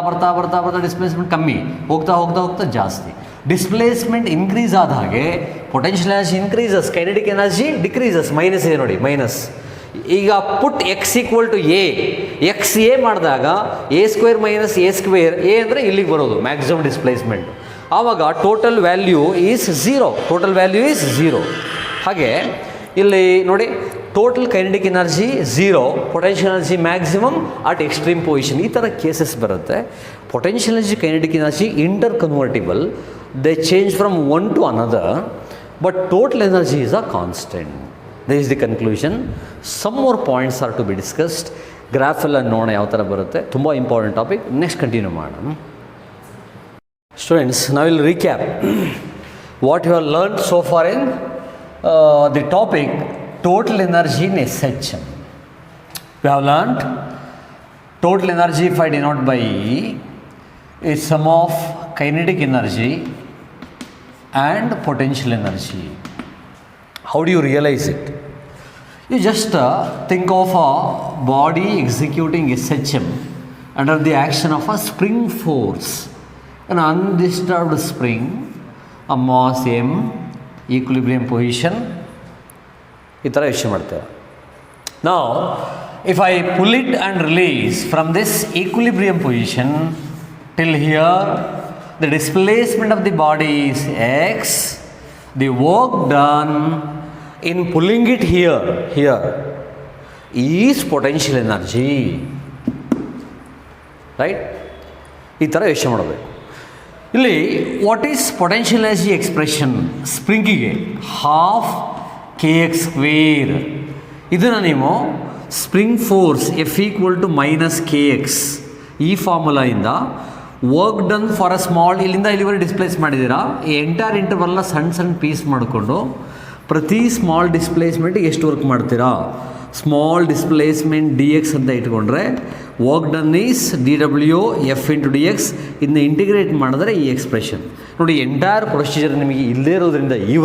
displacement ಕಮ್ಮಿ, ಹೋಗ್ತಾ ಜಾಸ್ತಿ. ಡಿಸ್ಪ್ಲೇಸ್ಮೆಂಟ್ ಇನ್ಕ್ರೀಸ್ ಆದ ಹಾಗೆ potential energy increases, kinetic energy decreases. Minus ಇದೆ ನೋಡಿ, ಮೈನಸ್. ಈಗ put x equal to a, x a ಮಾಡಿದಾಗ a square minus A square, a ಅಂದರೆ ಇಲ್ಲಿಗೆ ಬರೋದು ಮ್ಯಾಕ್ಸಿಮಮ್ ಡಿಸ್ಪ್ಲೇಸ್ಮೆಂಟ್. ಆವಾಗ ಟೋಟಲ್ ವ್ಯಾಲ್ಯೂ ಈಸ್ ಝೀರೋ. ಹಾಗೆ ಇಲ್ಲಿ ನೋಡಿ total kinetic energy zero, potential energy maximum at extreme position. ಈ ಥರ ಕೇಸಸ್ ಬರುತ್ತೆ. Potential energy, kinetic energy inter convertible, they change from one to another, but total energy is a constant. This is the conclusion. Some more points are to be discussed. Graph ಎಲ್ಲ ನೋಡೋಣ ಯಾವ ಥರ ಬರುತ್ತೆ, ತುಂಬ important topic. Next continue ಮಾಡೋಣ. Students, now we'll recap what you have learned so far in the topic total energy in SHM. We have learned total energy, if I denote by E, is sum of kinetic energy and potential energy. How do you realize it? You just think of a body executing SHM under the action of a spring force, an undisturbed spring, a mass m, equilibrium position. ಈ ಥರ ವಿಷಯ ಮಾಡ್ತೇವೆ. Now, if I pull it and release from this equilibrium position till here, the displacement of the body is x. The work done in pulling it here is potential energy, right? ಈ ಥರ ಯೋಚನೆ ಮಾಡಬೇಕು. ಇಲ್ಲಿ what is potential energy expression? ಸ್ಪ್ರಿಂಗಿಗೆ half K x square. ಇದನ್ನು ನೀವು spring force F equal to minus K x, ಈ ಫಾರ್ಮುಲಾಯಿಂದ work done for a small, ಇಲ್ಲಿಂದ ಇಲ್ಲಿವರೆಗೆ ಡಿಸ್ಪ್ಲೇಸ್ ಮಾಡಿದ್ದೀರಾ, ಈ ಎಂಟೈರ್ ಇಂಟರ್ವಲ್ನ ಸಣ್ಣ ಪೀಸ್ ಮಾಡಿಕೊಂಡು ಪ್ರತಿ ಸ್ಮಾಲ್ ಡಿಸ್ಪ್ಲೇಸ್ಮೆಂಟಿಗೆ ಎಷ್ಟು ವರ್ಕ್ ಮಾಡ್ತೀರಾ, ಸ್ಮಾಲ್ ಡಿಸ್ಪ್ಲೇಸ್ಮೆಂಟ್ ಡಿ ಎಕ್ಸ್ ಅಂತ ಇಟ್ಕೊಂಡ್ರೆ work done is D W F into D X. ಇದನ್ನ ಇಂಟಿಗ್ರೇಟ್ ಮಾಡಿದ್ರೆ ಈ ಎಕ್ಸ್ಪ್ರೆಷನ್ ನೋಡಿ. ಎಂಟೈರ್ ಪ್ರೊಸೀಜರ್ ನಿಮಗೆ ಇಲ್ಲದೇ ಇರೋದ್ರಿಂದ ಈ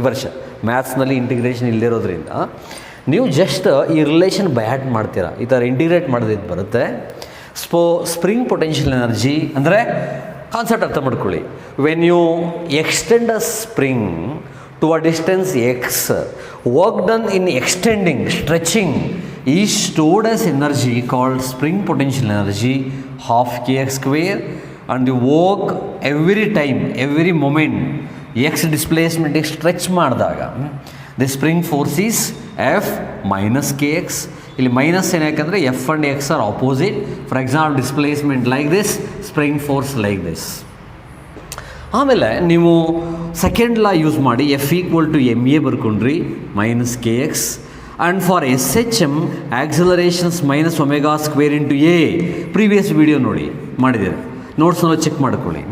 ವರ್ಷ ಮ್ಯಾಥ್ಸ್ನಲ್ಲಿ ಇಂಟಿಗ್ರೇಷನ್ ಇಲ್ಲದೇ ಇರೋದ್ರಿಂದ ನೀವು ಜಸ್ಟ್ ಈ ರಿಲೇಷನ್ ಬಯಾಟ್ ಮಾಡ್ತೀರಾ. ಈ ಥರ ಇಂಟಿಗ್ರೇಟ್ ಮಾಡೋದಿದ್ದು ಬರುತ್ತೆ. ಸ್ಪ್ರಿಂಗ್ ಪೊಟೆನ್ಷಿಯಲ್ ಎನರ್ಜಿ ಅಂದರೆ ಕಾನ್ಸೆಪ್ಟ್ ಅರ್ಥ ಮಾಡ್ಕೊಳ್ಳಿ. When you extend a spring to a distance X, work done in extending, stretching is stored as energy called spring potential energy half kx square, and the work every moment x displacement stretch ಮಾಡಿದಾಗ the spring force is F minus kx. ಇಲ್ಲಿ minus ಏನಕ್ಕೆ F and x are opposite. For example displacement like this, spring force like this. ಆಮೇಲೆ ನೀವು second law use ಮಾಡಿ F equal to M a ಬರ್ಕೊಂಡ್ರಿ minus K x. And for S H M accelerations minus omega square into a. Previous video ಮಾಡಿದ್ದೀರಿ, ನೋಟ್ಸ್ನ check ಮಾಡ್ಕೊಳ್ಳಿ.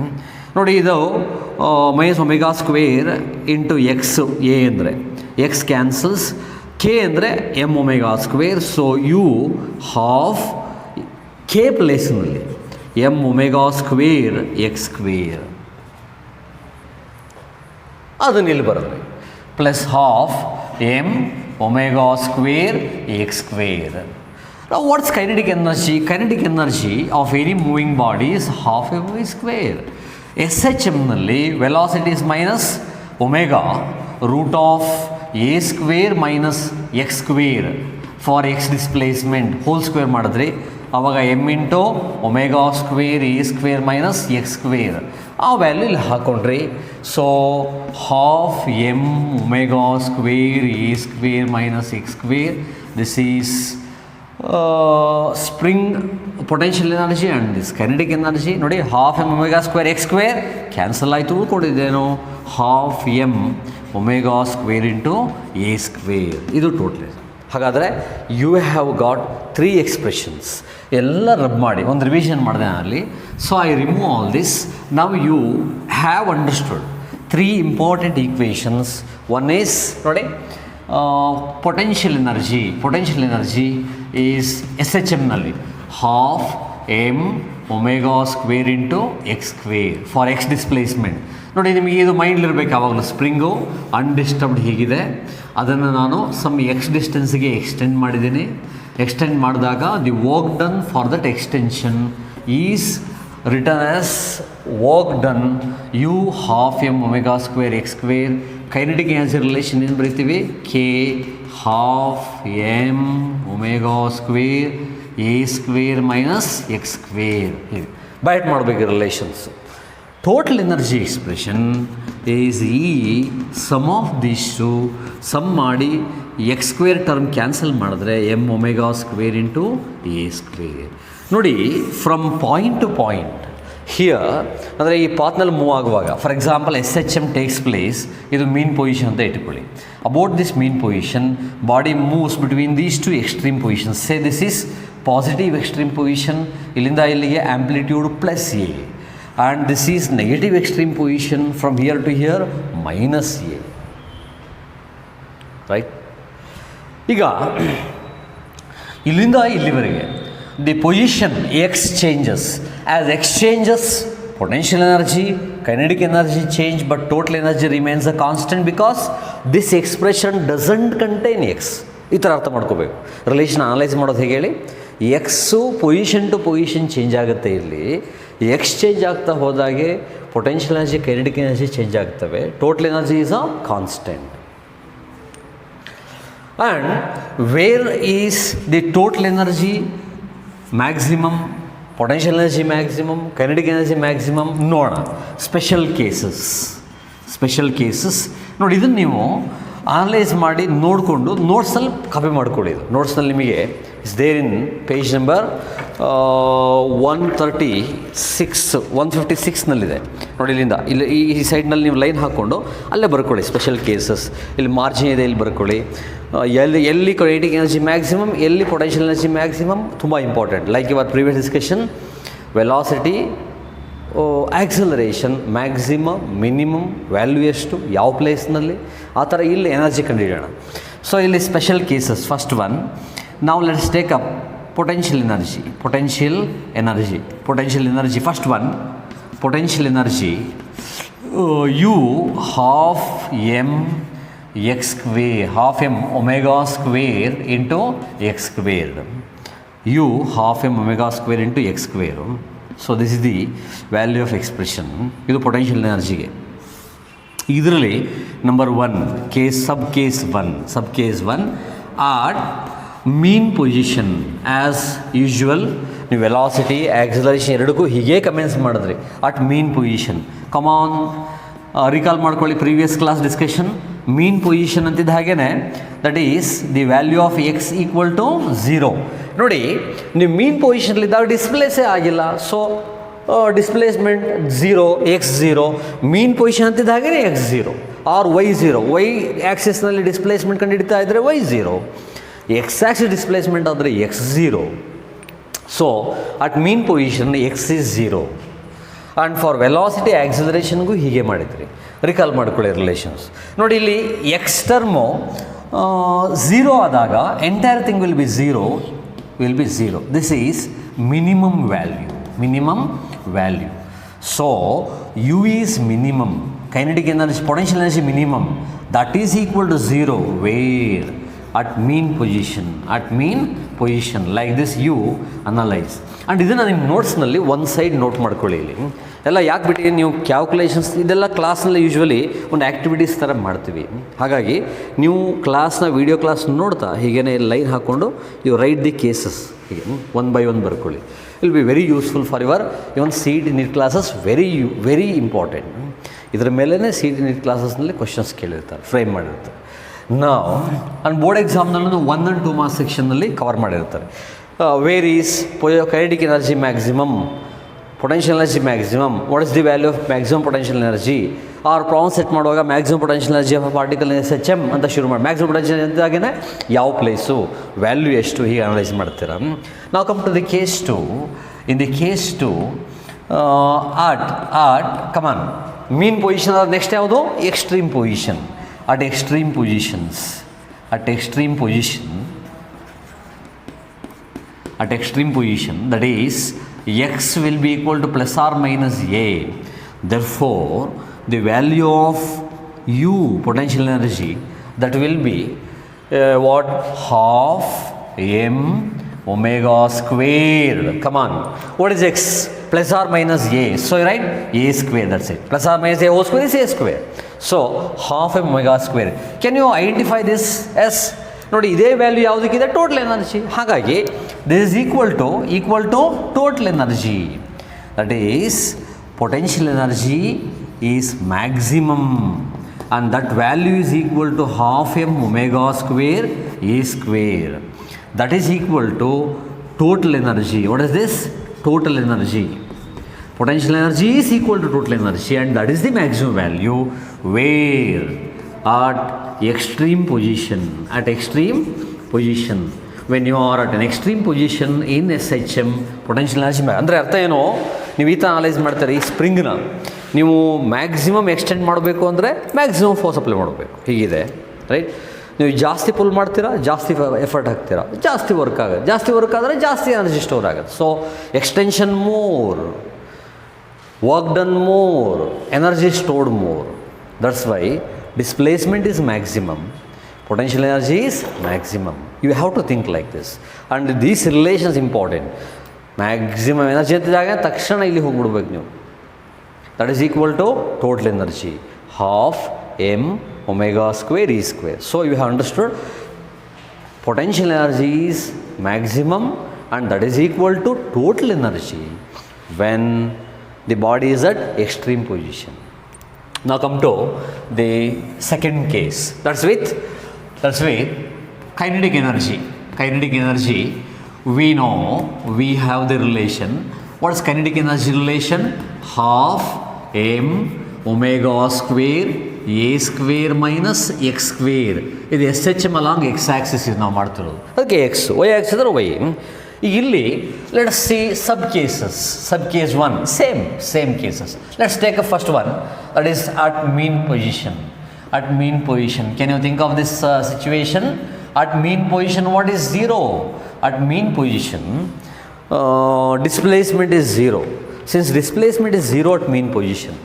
ನೋಡಿ, ಇದು minus omega square into x. A ಅಂದರೆ x cancels, k ಅಂದರೆ m omega square. So you half k ಪ್ಲೇಸ್ನಲ್ಲಿ m omega square X square ಅದನ್ನ ಇಲ್ಲಿ ಬರುತ್ತೆ, plus half M omega square X square. Now what's kinetic energy? Kinetic energy of any moving body is half mv square. SHM ನಲ್ಲಿ velocity is minus omega root of a square minus x square for x displacement whole square ಮಾಡಿದ್ರಿ ಆವಾಗ m into omega square a square minus x square ಆ value ಇಲ್ಲಿ ಹಾಕೊಂಡ್ರಿ. So half M omega square a square minus x square, this is spring potential energy and this kinetic energy. ನೋಡಿ, half M omega square X square cancel ಆಯಿತು, ಉಳ್ಕೊಂಡಿದ್ದೇನು half M omega square into a square. ಇದು total. ಹಾಗಾದರೆ you have got 3 expressions. ಎಲ್ಲ rub ಮಾಡಿ ಒಂದು revision ಮಾಡಿದೆ ಅಲ್ಲಿ. So I remove all this. Now you have understood 3 important equations. One is ನೋಡಿ potential energy is S H ಎಮ್ನಲ್ಲಿ half M omega square into X square for x displacement. ನೋಡಿ, ನಿಮಗೆ ಇದು ಮೈಂಡ್ಲಿರ್ಬೇಕು ಯಾವಾಗಲೂ. ಸ್ಪ್ರಿಂಗು ಅನ್ಡಿಸ್ಟರ್ಬ್ಡ್ ಹೀಗಿದೆ, ಅದನ್ನು ನಾನು ಸಮ್ ಎಕ್ಸ್ ಡಿಸ್ಟೆನ್ಸ್ಗೆ ಎಕ್ಸ್ಟೆಂಡ್ ಮಾಡಿದ್ದೀನಿ. ಎಕ್ಸ್ಟೆಂಡ್ ಮಾಡಿದಾಗ the work done for that extension is return as work done U half M omega square X square. Kinetic energy relation ಏನು ಬರೀತೀವಿ? K half M omega square a square minus x square. ಹೀಗೆ ಬೈಟ್ ಮಾಡಬೇಕು relations. Total energy expression is ಈ sum of these two. Sum ಮಾಡಿ x square term cancel ಮಾಡಿದ್ರೆ m omega square into a square. ನೋಡಿ, from point to point here ಅಂದರೆ ಈ ಪಾತ್ನಲ್ಲಿ ಮೂವ್ ಆಗುವಾಗ, for example S H M takes place, ಇದು mean position ಅಂತ ಇಟ್ಕೊಳ್ಳಿ. About this mean position body moves between these 2 extreme positions. Say this is positive extreme position, ಇಲ್ಲಿಂದ ಇಲ್ಲಿಗೆ amplitude plus A. And this is negative extreme position from here to here minus a, right? ಈಗ ಇಲ್ಲಿಂದ ಇಲ್ಲಿವರೆಗೆ the position x changes. As x changes, potential energy, kinetic energy change, but total energy remains a constant because this expression doesn't contain x. ಈ ಥರ ಅರ್ಥ ಮಾಡ್ಕೋಬೇಕು. Relation analyse ಮಾಡೋದು ಹೇಗೆ ಹೇಳಿ? X position to position change ಆಗುತ್ತೆ. ಇಲ್ಲಿ x change ಆಗ್ತಾ ಹೋದಾಗೆ potential energy, kinetic energy change ಆಗ್ತವೆ. Total energy is a constant. And where is the total energy maximum, potential energy maximum, kinetic energy maximum? ನೋಡೋಣ. Special cases ನೋಡಿ, ಇದನ್ನು ನೀವು analyse ಮಾಡಿ ನೋಡಿಕೊಂಡು ನೋಟ್ಸಲ್ಲಿ ಕಾಪಿ ಮಾಡ್ಕೊಳ್ಳಿ. ಇದು ನೋಟ್ಸ್ನಲ್ಲಿ ನಿಮಗೆ is there in page number 156ನಲ್ಲಿದೆ ನೋಡಿ. ಇಲ್ಲಿಂದ ಇಲ್ಲಿ ಈ ಸೈಡ್ನಲ್ಲಿ ನೀವು ಲೈನ್ ಹಾಕ್ಕೊಂಡು ಅಲ್ಲೇ ಬರ್ಕೊಳ್ಳಿ. ಸ್ಪೆಷಲ್ ಕೇಸಸ್ ಇಲ್ಲಿ ಮಾರ್ಜಿನ್ ಇದೆ, ಇಲ್ಲಿ ಬರ್ಕೊಳ್ಳಿ. ಎಲ್ಲಿ ಕೈನೆಟಿಕ್ ಎನರ್ಜಿ ಮ್ಯಾಕ್ಸಿಮಮ್, ಎಲ್ಲಿ ಪೊಟೆನ್ಷಿಯಲ್ ಎನರ್ಜಿ ಮ್ಯಾಕ್ಸಿಮಮ್, ತುಂಬ important. Like your previous discussion, velocity, acceleration, maximum, minimum, value ಎಷ್ಟು, ಯಾವ ಪ್ಲೇಸ್ನಲ್ಲಿ, ಆ ಥರ ಇಲ್ಲಿ ಎನರ್ಜಿ ಕಂಡುಹಿಡಿಯೋಣ. ಸೊ ಇಲ್ಲಿ ಸ್ಪೆಷಲ್ ಕೇಸಸ್. ಫಸ್ಟ್ ಒನ್, ನಾವು let's take up potential energy. First one, potential energy, U half m x square, half m omega square into x squared. U half m omega square into x square. So this is the value of expression. ಇದು potential energy. ಇದರಲ್ಲಿ number 1 case, sub case 1 at mean position. As usual ನೀವು velocity acceleration ಎರಡಕ್ಕೂ ಹೀಗೆ commence ಮಾಡಿದ್ರಿ, at mean position. Come on recall ಮಾಡ್ಕೊಳ್ಳಿ previous class discussion. Mean position ಅಂತಿದ್ದ ಹಾಗೇ that is the value of X equal to 0. ನೋಡಿ, ನೀವು ಮೀನ್ ಪೊಸಿಷನ್ಲಿದ್ದಾಗ ಡಿಸ್ಪ್ಲೇಸೇ ಆಗಿಲ್ಲ, ಸೊ ಡಿಸ್ಪ್ಲೇಸ್ಮೆಂಟ್ 0, x0. ಮೀನ್ ಪೊಸಿಷನ್ ಅಂತಿದ್ದ ಹಾಗೇ x0 ಆರ್ y0. ವೈ ಆ್ಯಕ್ಸಿಸ್ನಲ್ಲಿ ಡಿಸ್ಪ್ಲೇಸ್ಮೆಂಟ್ ಕಂಡುಹಿಡಿತಾ ಇದ್ದರೆ y0, ಎಕ್ಸ್ ಆಕ್ಸಿಸ್ ಡಿಸ್ಪ್ಲೇಸ್ಮೆಂಟ್ ಆದರೆ x0. So at mean position x is 0. And for velocity ಆಕ್ಸಿಲರೇಷನ್ಗೂ ಹೀಗೆ ಮಾಡಿದ್ರಿ, ರಿಕಾಲ್ ಮಾಡ್ಕೊಳ್ಳಿ ರಿಲೇಷನ್ಸ್. ನೋಡಿ, ಇಲ್ಲಿ ಎಕ್ಸ್ ಟರ್ಮು 0 ಆದಾಗ entire thing will be zero. This is minimum value. So U is minimum, kinetic energy, potential energy minimum, that is equal to 0 where at mean position like this you analyze. And ಇದನ್ನು ನಿಮ್ಮ ನೋಟ್ಸ್ನಲ್ಲಿ ಒಂದು side note ಮಾಡ್ಕೊಳ್ಳಿ. ಇಲ್ಲಿ ಎಲ್ಲ ಯಾಕೆ ಬಿಟ್ಟು ನೀವು calculations ಇದೆಲ್ಲ ಕ್ಲಾಸ್ನಲ್ಲಿ ಯೂಶ್ವಲಿ ಒಂದು ಆ್ಯಕ್ಟಿವಿಟೀಸ್ ಥರ ಮಾಡ್ತೀವಿ. ಹಾಗಾಗಿ ನೀವು ಕ್ಲಾಸ್ನ ವೀಡಿಯೋ ಕ್ಲಾಸ್ ನೋಡ್ತಾ ಹೀಗೇ ಲೈನ್ ಹಾಕ್ಕೊಂಡು ಯು ರೈಟ್ ದಿ ಕೇಸಸ್, ಹೀಗೆ 1 by 1 ಬರ್ಕೊಳ್ಳಿ. Will be very useful for your even CET NEET classes. Very important. ಇದರ ಮೇಲೇ CET ನೀಟ್ ಕ್ಲಾಸಸ್ನಲ್ಲಿ ಕ್ವಶನ್ಸ್ ಕೇಳಿರ್ತಾರೆ, ಫ್ರೇಮ್ ಮಾಡಿರ್ತಾರೆ. ನಾವು ಆ್ಯಂಡ್ ಬೋರ್ಡ್ ಎಕ್ಸಾಮ್ನಲ್ಲೂ 1 and 2 ಮಾರ್ಕ್ಸ್ ಸೆಕ್ಷನ್ನಲ್ಲಿ ಕವರ್ ಮಾಡಿರ್ತಾರೆ. Where is kinetic energy maximum, potential energy maximum, what is the value of maximum potential energy. Or problem set ಮಾಡುವಾಗ maximum potential energy of particle SHM ಅಂತ ಶುರು ಮಾಡಿ, maximum potential ಎನರ್ಜಿಯಾಗೇ ಯಾವ place, value ಎಷ್ಟು, ಹೀಗೆ analyze ಮಾಡ್ತೀರಾ. ನಾವು come to the case 2. In the case 2 at come on mean position ಆದ ನೆಕ್ಸ್ಟ್ ಯಾವುದು, extreme position. At extreme position, that is x will be equal to plus or minus a. Therefore, the value of u, potential energy, that will be what, half m omega squared. Come on, what is x? Plus or minus a. So you write a square, that's it. Plus or minus a whole square is a square. So half m omega square. Can you identify this as, ನೋಡಿ ಇದೇ value ಯಾವುದಕ್ಕಿದೆ, total energy. ಹಾಗಾಗಿ this is equal to total energy. That is potential energy is maximum and that value is equal to half m omega square a square. That is equal to total energy. What is this? Total energy. Potential energy is equal to total energy, and that is the maximum value where at extreme position. When you are at an extreme position in SHM, potential energy ಅಂದರೆ ಅರ್ಥ ಏನು, ನೀವು ಈ ಥರ analyse ಮಾಡ್ತಾರೆ. ಈ ಸ್ಪ್ರಿಂಗ್ನ ನೀವು maximum extend ಮಾಡಬೇಕು ಅಂದರೆ ಮ್ಯಾಕ್ಸಿಮಮ್ ಫೋರ್ಸ್ ಅಪ್ಲೈ ಮಾಡಬೇಕು, ಹೀಗಿದೆ ರೈಟ್. ನೀವು ಜಾಸ್ತಿ ಪುಲ್ ಮಾಡ್ತೀರಾ, ಜಾಸ್ತಿ ಎಫರ್ಟ್ ಹಾಕ್ತೀರಾ, ಜಾಸ್ತಿ ವರ್ಕ್ ಆಗುತ್ತೆ. ಜಾಸ್ತಿ ವರ್ಕ್ ಆದರೆ ಜಾಸ್ತಿ ಎನರ್ಜಿ ಸ್ಟೋರ್ ಆಗುತ್ತೆ. So extension more, work done more, energy stored more. That's why displacement is maximum, potential energy is maximum. You have to think like this, and these relations important. Maximum energy ಅಂತಿದ್ದಾಗ ತಕ್ಷಣ ಇಲ್ಲಿ ಹೋಗ್ಬಿಡ್ಬೇಕು ನೀವು. That is equal to total energy, half m omega square e square. So you have understood potential energy is maximum and that is equal to total energy when the body is at extreme position. Now come to the second case. That's with kinetic energy. We know we have the relation. What is kinetic energy relation? Half m omega square a square minus x square. ಇದು SHM along x axis is ನಾವು ಮಾಡ್ತಿರೋದು. ಅದಕ್ಕೆ x, y axis ಅಂದರೆ y. ಇಲ್ಲಿ let us see sub cases. Sub case 1, same cases. Let's take a first one, that is at mean position. at mean position. Can you think of this situation? At mean position, what is 0? At mean position, displacement is 0. Since displacement is 0 at mean position,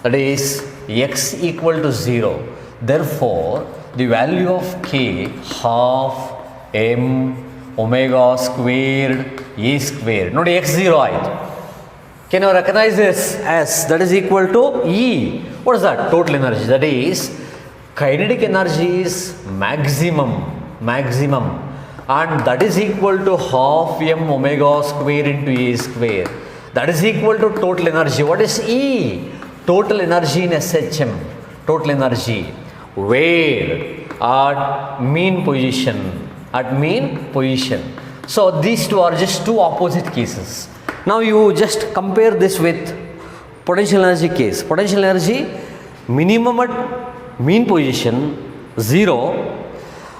that is x equal to 0, therefore the value of k half m omega squared a squared. Nodi x 0 ಆಯಿತು. Can you recognize this as that is equal to E? What is that? Total energy. That is kinetic energy is maximum, and that is equal to half m omega square into a square. That is equal to total energy. What is E? Total energy in SHM. Total energy where at mean position. So these two are just two opposite cases. Now you just compare this with potential energy case. Potential energy minimum at mean position 0,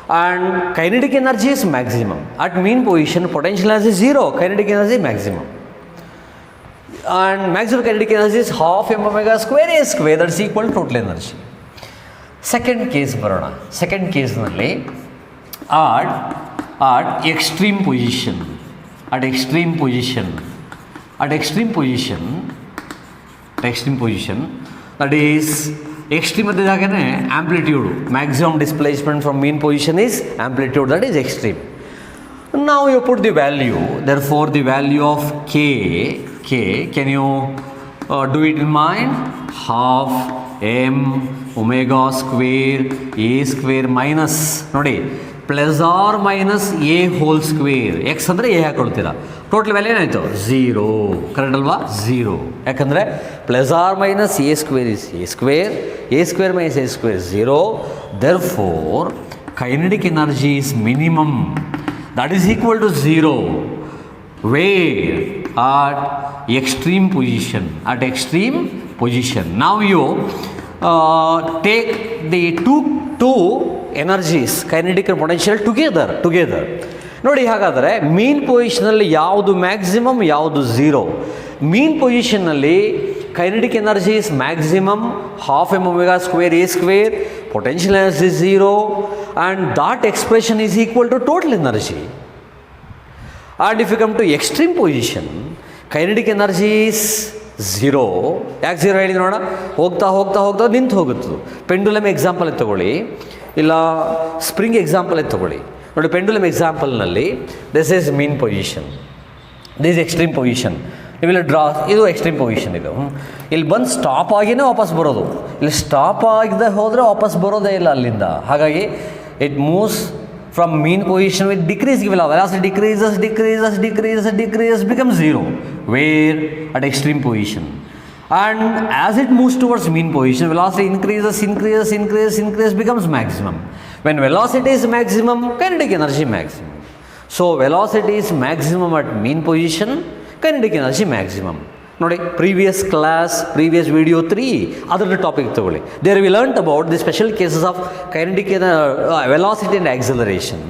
and kinetic energy is maximum. At mean position potential energy is 0, kinetic energy maximum. And maximum kinetic energy is half m omega square a square, that is equal to total energy. Second case ಬರೋಣ. Second case ನಲ್ಲಿ at extreme position, that is extreme ಅಂತಿದ್ದಾಗನೇ amplitude, maximum displacement from mean position is amplitude, that is extreme. Now you put the value, therefore the value of k, can you do it in mind? Half m omega square a square minus ನೋಡಿ plus or minus A whole square. X ಅಂದರೆ A ಹಾಕೊಳ್ತೀರಾ, total value ಏನಾಯಿತು 0, correct ಅಲ್ವಾ? 0. ಯಾಕಂದರೆ plus or minus A square is A square minus A square 0. Therefore kinetic energy is minimum, that is equal to 0 where at extreme position. Now you take the two energies, kinetic and potential together. ನೋಡಿ, ಹಾಗಾದರೆ ಮೀನ್ ಪೊಸಿಷನಲ್ಲಿ ಯಾವುದು maximum ಯಾವುದು 0? ಮೀನ್ ಪೊಸಿಷನ್ನಲ್ಲಿ kinetic energy is maximum, half m omega square a square, potential energy is 0, and that expression is equal to total energy. And if you come to extreme position, kinetic energy is 0. ಯಾಕೆ 0 ಹೇಳಿದ್ರು ನೋಡ? ಹೋಗ್ತಾ ನಿಂತು ಹೋಗುತ್ತೆ. Pendulum example ತಗೊಳ್ಳಿ, ಇಲ್ಲ spring example ತಗೊಳ್ಳಿ. ನೋಡಿ, ಪೆಂಡುಲಮ್ ಎಕ್ಸಾಂಪಲ್ನಲ್ಲಿ this is mean position, this extreme position. ನೀವಿಲ್ಲಿ ಡ್ರಾ, ಇದು ಎಕ್ಸ್ಟ್ರೀಮ್ ಪೊಸಿಷನ್. ಇದು ಇಲ್ಲಿ ಬಂದು ಸ್ಟಾಪ್ ಆಗಿನೇ ವಾಪಸ್ ಬರೋದು, ಇಲ್ಲಿ ಸ್ಟಾಪ್ ಆಗದೆ ಹೋದರೆ ವಾಪಸ್ ಬರೋದೇ ಇಲ್ಲ ಅಲ್ಲಿಂದ. ಹಾಗಾಗಿ it moves from mean position with decreasing velocity, decreases becomes 0 where at extreme position. And as it moves towards mean position, velocity increases becomes maximum. When velocity is maximum, kinetic energy maximum. So velocity is maximum at mean position, kinetic energy maximum. ನೋಡಿ, previous video 3 ಅದರ topic ತಗೊಳ್ಳಿ. There we learn about the special cases of kinetic velocity and acceleration.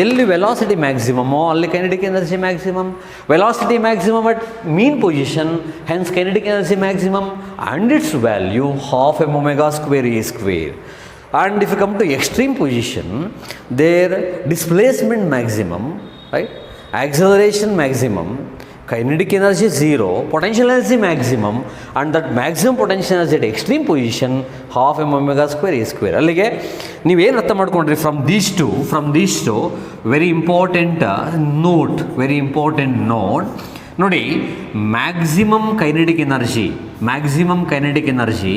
ಎಲ್ಲಿ velocity ಮ್ಯಾಕ್ಸಿಮಮೋ ಅಲ್ಲಿ kinetic energy maximum. Velocity maximum at mean position, hence kinetic energy maximum, and its value half m omega square a square. And if you come to extreme position, their displacement maximum, right? Acceleration maximum, kinetic energy 0, potential energy maximum, and that maximum potential energy at extreme position half m omega square a square. ಅಲ್ಲಿಗೆ ನೀವೇನು ಅರ್ಥ ಮಾಡ್ಕೊಂಡ್ರಿ from these two very important note. ನೋಡಿ, maximum kinetic energy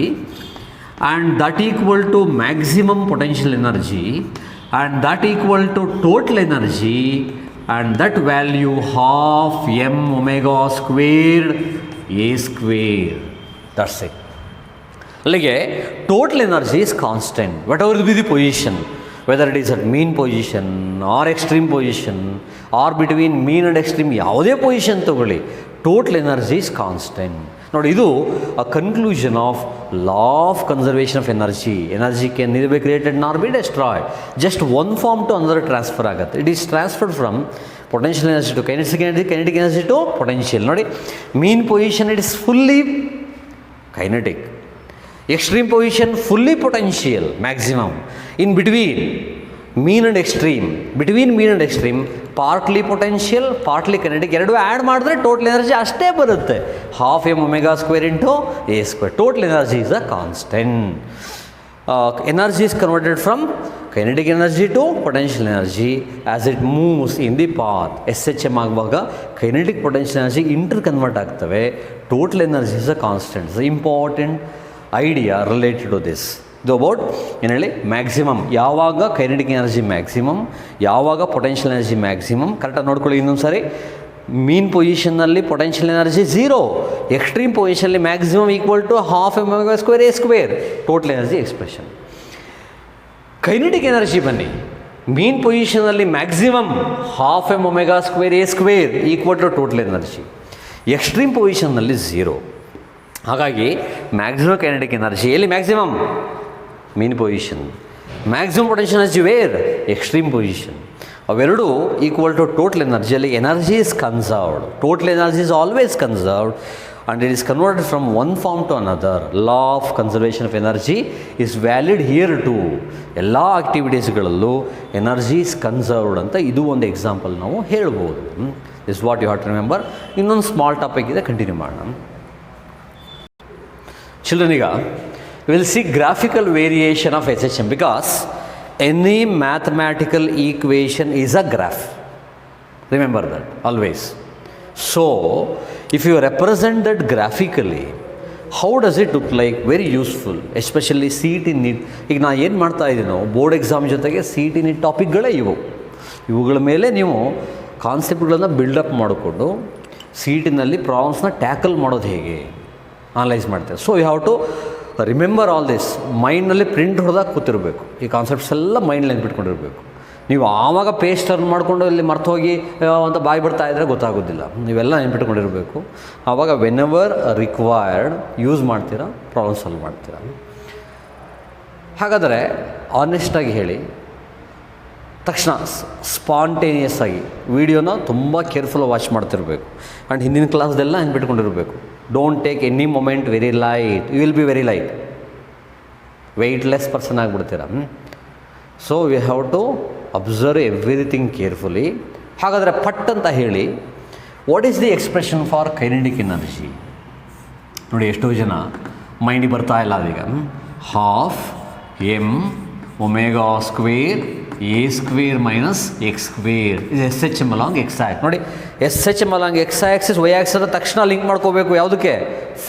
and that equal to maximum potential energy, and that equal to total energy, and that value half m omega squared a square. That's it. Like total energy is constant whatever be the position, whether it is at mean position or extreme position or between mean and extreme, ಯಾವುದೇ position ತಗೊಳ್ಳಿ, total energy is constant. ನೋಡಿ, ಇದು a conclusion of law of conservation of energy. Energy can neither be created nor be destroyed. Just one form to another transfer ಆಗುತ್ತೆ. It is transferred from potential energy to kinetic energy to potential. ನೋಡಿ, mean position it is fully kinetic. Extreme position, fully potential, maximum. In between, mean and extreme. Between mean and extreme, partly potential, partly kinetic. ಎರಡು add ಮಾಡಿದ್ರೆ total energy ಅಷ್ಟೇ ಬರುತ್ತೆ. Half M omega square into a square. Total energy is a constant. Energy is converted from kinetic energy to potential energy as it moves in the path. SHM ಆಗುವಾಗ kinetic potential energy inter convert ಆಗ್ತವೆ. Total energy is a constant. Is important idea related to this. ಇದು about ಏನು ಹೇಳಿ maximum. ಯಾವಾಗ kinetic energy maximum, ಯಾವಾಗ potential energy maximum. ಕರೆಕ್ಟಾಗಿ ನೋಡ್ಕೊಳ್ಳಿ ಇನ್ನೊಂದು ಸಾರಿ. ಮೀನ್ ಪೊಸಿಷನ್ನಲ್ಲಿ ಪೊಟೆನ್ಷಿಯಲ್ ಎನರ್ಜಿ 0, ಎಕ್ಸ್ಟ್ರೀಮ್ ಪೊಸಿಷನ್ನಲ್ಲಿ maximum equal to half M omega square a square. Total energy expression. Kinetic energy ಬನ್ನಿ. ಮೀನ್ ಪೊಸಿಷನ್ನಲ್ಲಿ maximum half M omega square a square equal to total energy. Extreme ಪೊಸಿಷನ್ನಲ್ಲಿ 0. ಹಾಗಾಗಿ maximum kinetic energy ಎಲ್ಲಿ? Maximum mean position. Maximum potential energy where? Extreme position. ಅವೆರಡು equal to total ಎನರ್ಜಿಯಲ್ಲಿ energy is conserved. Total energy is always conserved and it is converted from one form to another. Law of conservation of energy is valid here too. ಎಲ್ಲ ಆಕ್ಟಿವಿಟೀಸ್ಗಳಲ್ಲೂ energy is conserved ಅಂತ ಇದು ಒಂದು example ನಾವು ಹೇಳ್ಬೋದು. This what you have to remember. ಇನ್ನೊಂದು small topic ಇದೆ, continue ಮಾಡೋಣ. Children, we will see graphical variation of SHM because any mathematical equation is a graph. Remember that always. So, if you represent that graphically, how does it look like? Very useful, especially CET NEET. ಈಗ ನಾನು ಏನು ಮಾಡ್ತಾ ಇದ್ದೀನೋ board exam ಜೊತೆಗೆ CET NEET ಟಾಪಿಕ್ಗಳೇ ಇವುಗಳ ಮೇಲೆ ನೀವು ಕಾನ್ಸೆಪ್ಟ್ಗಳನ್ನು build up ಮಾಡಿಕೊಂಡು CETನಲ್ಲಿ ಪ್ರಾಬ್ಲಮ್ಸ್ನ tackle ಮಾಡೋದು ಹೇಗೆ ಅನಲೈಸ್ ಮಾಡ್ತೇವೆ. So you have to remember all this. ಮೈಂಡ್ನಲ್ಲಿ ಪ್ರಿಂಟ್ ಹೊಡೆದಾಗ ಕೂತಿರಬೇಕು. ಈ ಕಾನ್ಸೆಪ್ಟ್ಸ್ ಎಲ್ಲ ಮೈಂಡ್ಲಿ ನೆನ್ಪಿಟ್ಕೊಂಡಿರಬೇಕು. ನೀವು ಆವಾಗ ಪೇಜ್ ಟರ್ನ್ ಮಾಡಿಕೊಂಡು ಇಲ್ಲಿ ಮರ್ತು ಹೋಗಿ ಅಂತ ಬಾಯಿ ಬಿಡ್ತಾ ಇದ್ದರೆ ಗೊತ್ತಾಗೋದಿಲ್ಲ. ನೀವೆಲ್ಲ ನೆನ್ಪಿಟ್ಕೊಂಡಿರಬೇಕು. ಆವಾಗ ವೆನ್ ಎವರ್ ರಿಕ್ವೈರ್ಡ್ ಯೂಸ್ ಮಾಡ್ತೀರಾ, ಪ್ರಾಬ್ಲಮ್ ಸಾಲ್ವ್ ಮಾಡ್ತೀರಾ. ಹಾಗಾದರೆ ಆನೆಸ್ಟಾಗಿ ಹೇಳಿ, ತಕ್ಷಣ ಸ್ಪಾಂಟೇನಿಯಸ್ ಆಗಿ ವೀಡಿಯೋನ ತುಂಬ ಕೇರ್ಫುಲ್ ವಾಚ್ ಮಾಡ್ತಿರಬೇಕು. ಆ್ಯಂಡ್ ಹಿಂದಿನ ಕ್ಲಾಸ್ದೆಲ್ಲ ನೆನ್ಪಿಟ್ಕೊಂಡಿರಬೇಕು. Don't take any moment very light. You will be very light, weightless person ಆಗಿಬಿಡ್ತೀರ. So we have to observe everything carefully. ಹಾಗಾದರೆ ಪಟ್ ಅಂತ ಹೇಳಿ, what is the expression for kinetic energy? ನೋಡಿ, ಎಷ್ಟೋ ಜನ ಮೈಂಡಿಗೆ ಬರ್ತಾ ಇಲ್ಲ ಅದೀಗ. Half M omega square a square minus x square ಇದು SHM ಅಲಾಂಗ್ ಎಕ್ಸ್ ಆ್ಯಕ್ಸ್. ನೋಡಿ, SHM along x axis y axis ಅಂತ ತಕ್ಷಣ ಲಿಂಕ್ ಮಾಡ್ಕೋಬೇಕು. ಯಾವುದಕ್ಕೆ?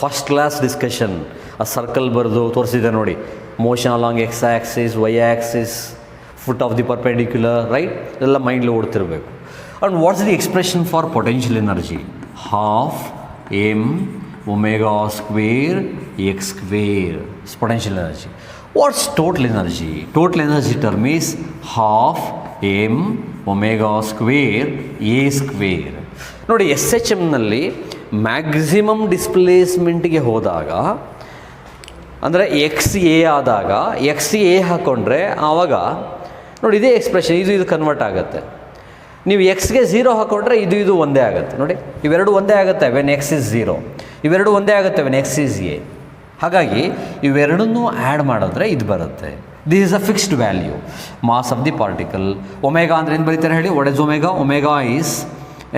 First class discussion. ಆ ಸರ್ಕಲ್ ಬರೆದು ತೋರಿಸಿದೆ ನೋಡಿ. Motion along x axis, y axis, foot of the perpendicular, right? ಇದೆಲ್ಲ ಮೈಂಡ್ಲಿ ಓಡ್ತಿರಬೇಕು. And what's the expression for potential energy? Half M omega square X square potential energy. What's total energy? Total energy term is half m omega square a square. ನೋಡಿ, SHMನಲ್ಲಿ maximum ಡಿಸ್ಪ್ಲೇಸ್ಮೆಂಟ್ಗೆ ಹೋದಾಗ, ಅಂದರೆ X A ಆದಾಗ X A ಹಾಕ್ಕೊಂಡ್ರೆ ಆವಾಗ ನೋಡಿ ಇದೇ expression ಇದು convert ಆಗುತ್ತೆ. ನೀವು ಎಕ್ಸ್ಗೆ 0 ಹಾಕ್ಕೊಂಡ್ರೆ ಇದು ಒಂದೇ ಆಗುತ್ತೆ. ನೋಡಿ, ಇವೆರಡು ಒಂದೇ ಆಗುತ್ತೆ ವೆನ್ ಎಕ್ಸ್ ಇಸ್ 0. ಇವೆರಡು ಒಂದೇ ಆಗುತ್ತೆ ವೆನ್ ಎಕ್ಸ್ ಇಸ್ ಎ. ಹಾಗಾಗಿ ಇವೆರಡನ್ನೂ ಆ್ಯಡ್ ಮಾಡಿದ್ರೆ ಇದು ಬರುತ್ತೆ. This is a fixed value. Mass of the particle. Omega ಅಂದರೆ ಏನು ಬರೀತಾರೆ ಹೇಳಿ? What is omega? Omega is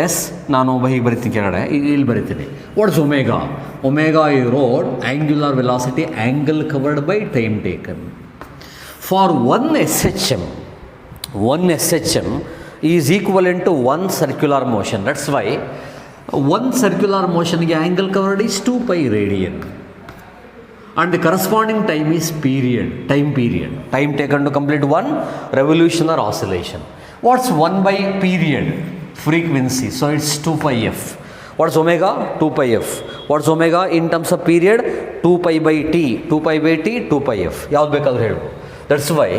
S. ನಾನು ಹೀಗೆ ಬರಿತೀನಿ ಕೆಳಗಡೆ, ಇಲ್ಲಿ ಬರಿತೀನಿ. What is omega? ಒಮೆಗಾ ಈ ರೋಡ್ angular velocity, angle covered by time taken. For one SHM is equivalent to 1 circular motion. That's why 1 circular ಮೋಷನ್ಗೆ angle covered is 2π radian. And the corresponding time is time period taken to complete one revolution or oscillation. What's 1 by period? Frequency. So it's 2πf. What's omega? 2πf. What's omega in terms of period? 2π by t. 2π by t, 2πf. ಯಾವ್ದು ಬೇಕಾದ್ರೂ ಹೇಳ್ಬೋದು. That's why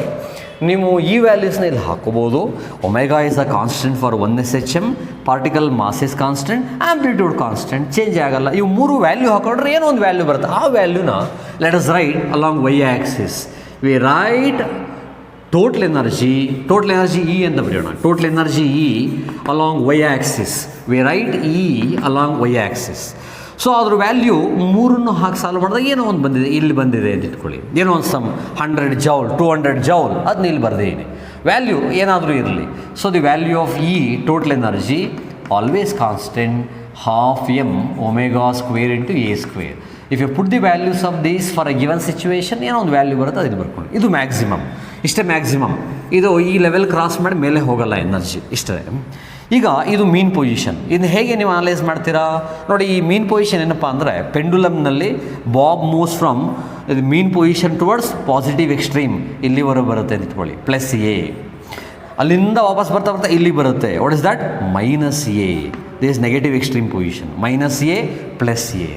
ನೀವು ಈ ವ್ಯಾಲ್ಯೂಸ್ನ ಇಲ್ಲಿ ಹಾಕೋಬೋದು. Omega is a constant for 1 SHM, particle mass is constant, amplitude constant, change ಆಗಲ್ಲ. ಇವು 3 ವ್ಯಾಲ್ಯೂ ಹಾಕೊಂಡ್ರೆ ಏನೋ ಒಂದು ವ್ಯಾಲ್ಯೂ ಬರುತ್ತೆ. ಆ ವ್ಯಾಲ್ಯೂನ let us write along y axis. We write total energy E ಅಂತ ಬರೆಯೋಣ. Total energy E along y axis. We write E along y axis. So ಅದ್ರ ವ್ಯಾಲ್ಯೂ ಮೂರನ್ನು ಹಾಕಿ ಸಾಲ್ವ್ ಮಾಡಿದಾಗ ಏನೋ ಒಂದು ಬಂದಿದೆ, ಇಲ್ಲಿ ಬಂದಿದೆ ಅಂತ ಇಟ್ಕೊಳ್ಳಿ, ಏನೋ ಒಂದು ಸಮ್ 100 ಜೌಲ್ 200 ಜೌಲ್ ಅದನ್ನ ಇಲ್ಲಿ ಬರ್ದೇನೆ, ವ್ಯಾಲ್ಯೂ ಏನಾದರೂ ಇರಲಿ. So the value of E total energy always constant half m omega square into a square. If you put the values of these for a given situation, ಏನೋ ಒಂದು value ಬರುತ್ತೆ, ಅದನ್ನು ಬರ್ಕೊಂಡು ಇದು ಮ್ಯಾಕ್ಸಿಮಮ್, ಇಷ್ಟೇ ಮ್ಯಾಕ್ಸಿಮಮ್. ಇದು ಈ ಲೆವೆಲ್ ಕ್ರಾಸ್ ಮಾಡಿ ಮೇಲೆ ಹೋಗಲ್ಲ ಎನರ್ಜಿ, ಇಷ್ಟೇ. ಈಗ ಇದು ಮೀನ್ ಪೊಸಿಷನ್. ಇದನ್ನು ಹೇಗೆ ನೀವು ಅನಲೈಸ್ ಮಾಡ್ತೀರಾ ನೋಡಿ. ಈ ಮೀನ್ ಪೊಸಿಷನ್ ಏನಪ್ಪ ಅಂದರೆ, ಪೆಂಡುಲಮ್ನಲ್ಲಿ bob moves from mean position towards positive extreme, ಇಲ್ಲಿವರೆಗೆ ಬರುತ್ತೆ ಅಂತ ಇಟ್ಕೊಳ್ಳಿ, ಪ್ಲಸ್ ಎ. ಅಲ್ಲಿಂದ ವಾಪಸ್ ಬರ್ತಾ ಬರ್ತಾ ಇಲ್ಲಿ ಬರುತ್ತೆ, what is that, minus a. This negative extreme position, minus a plus a.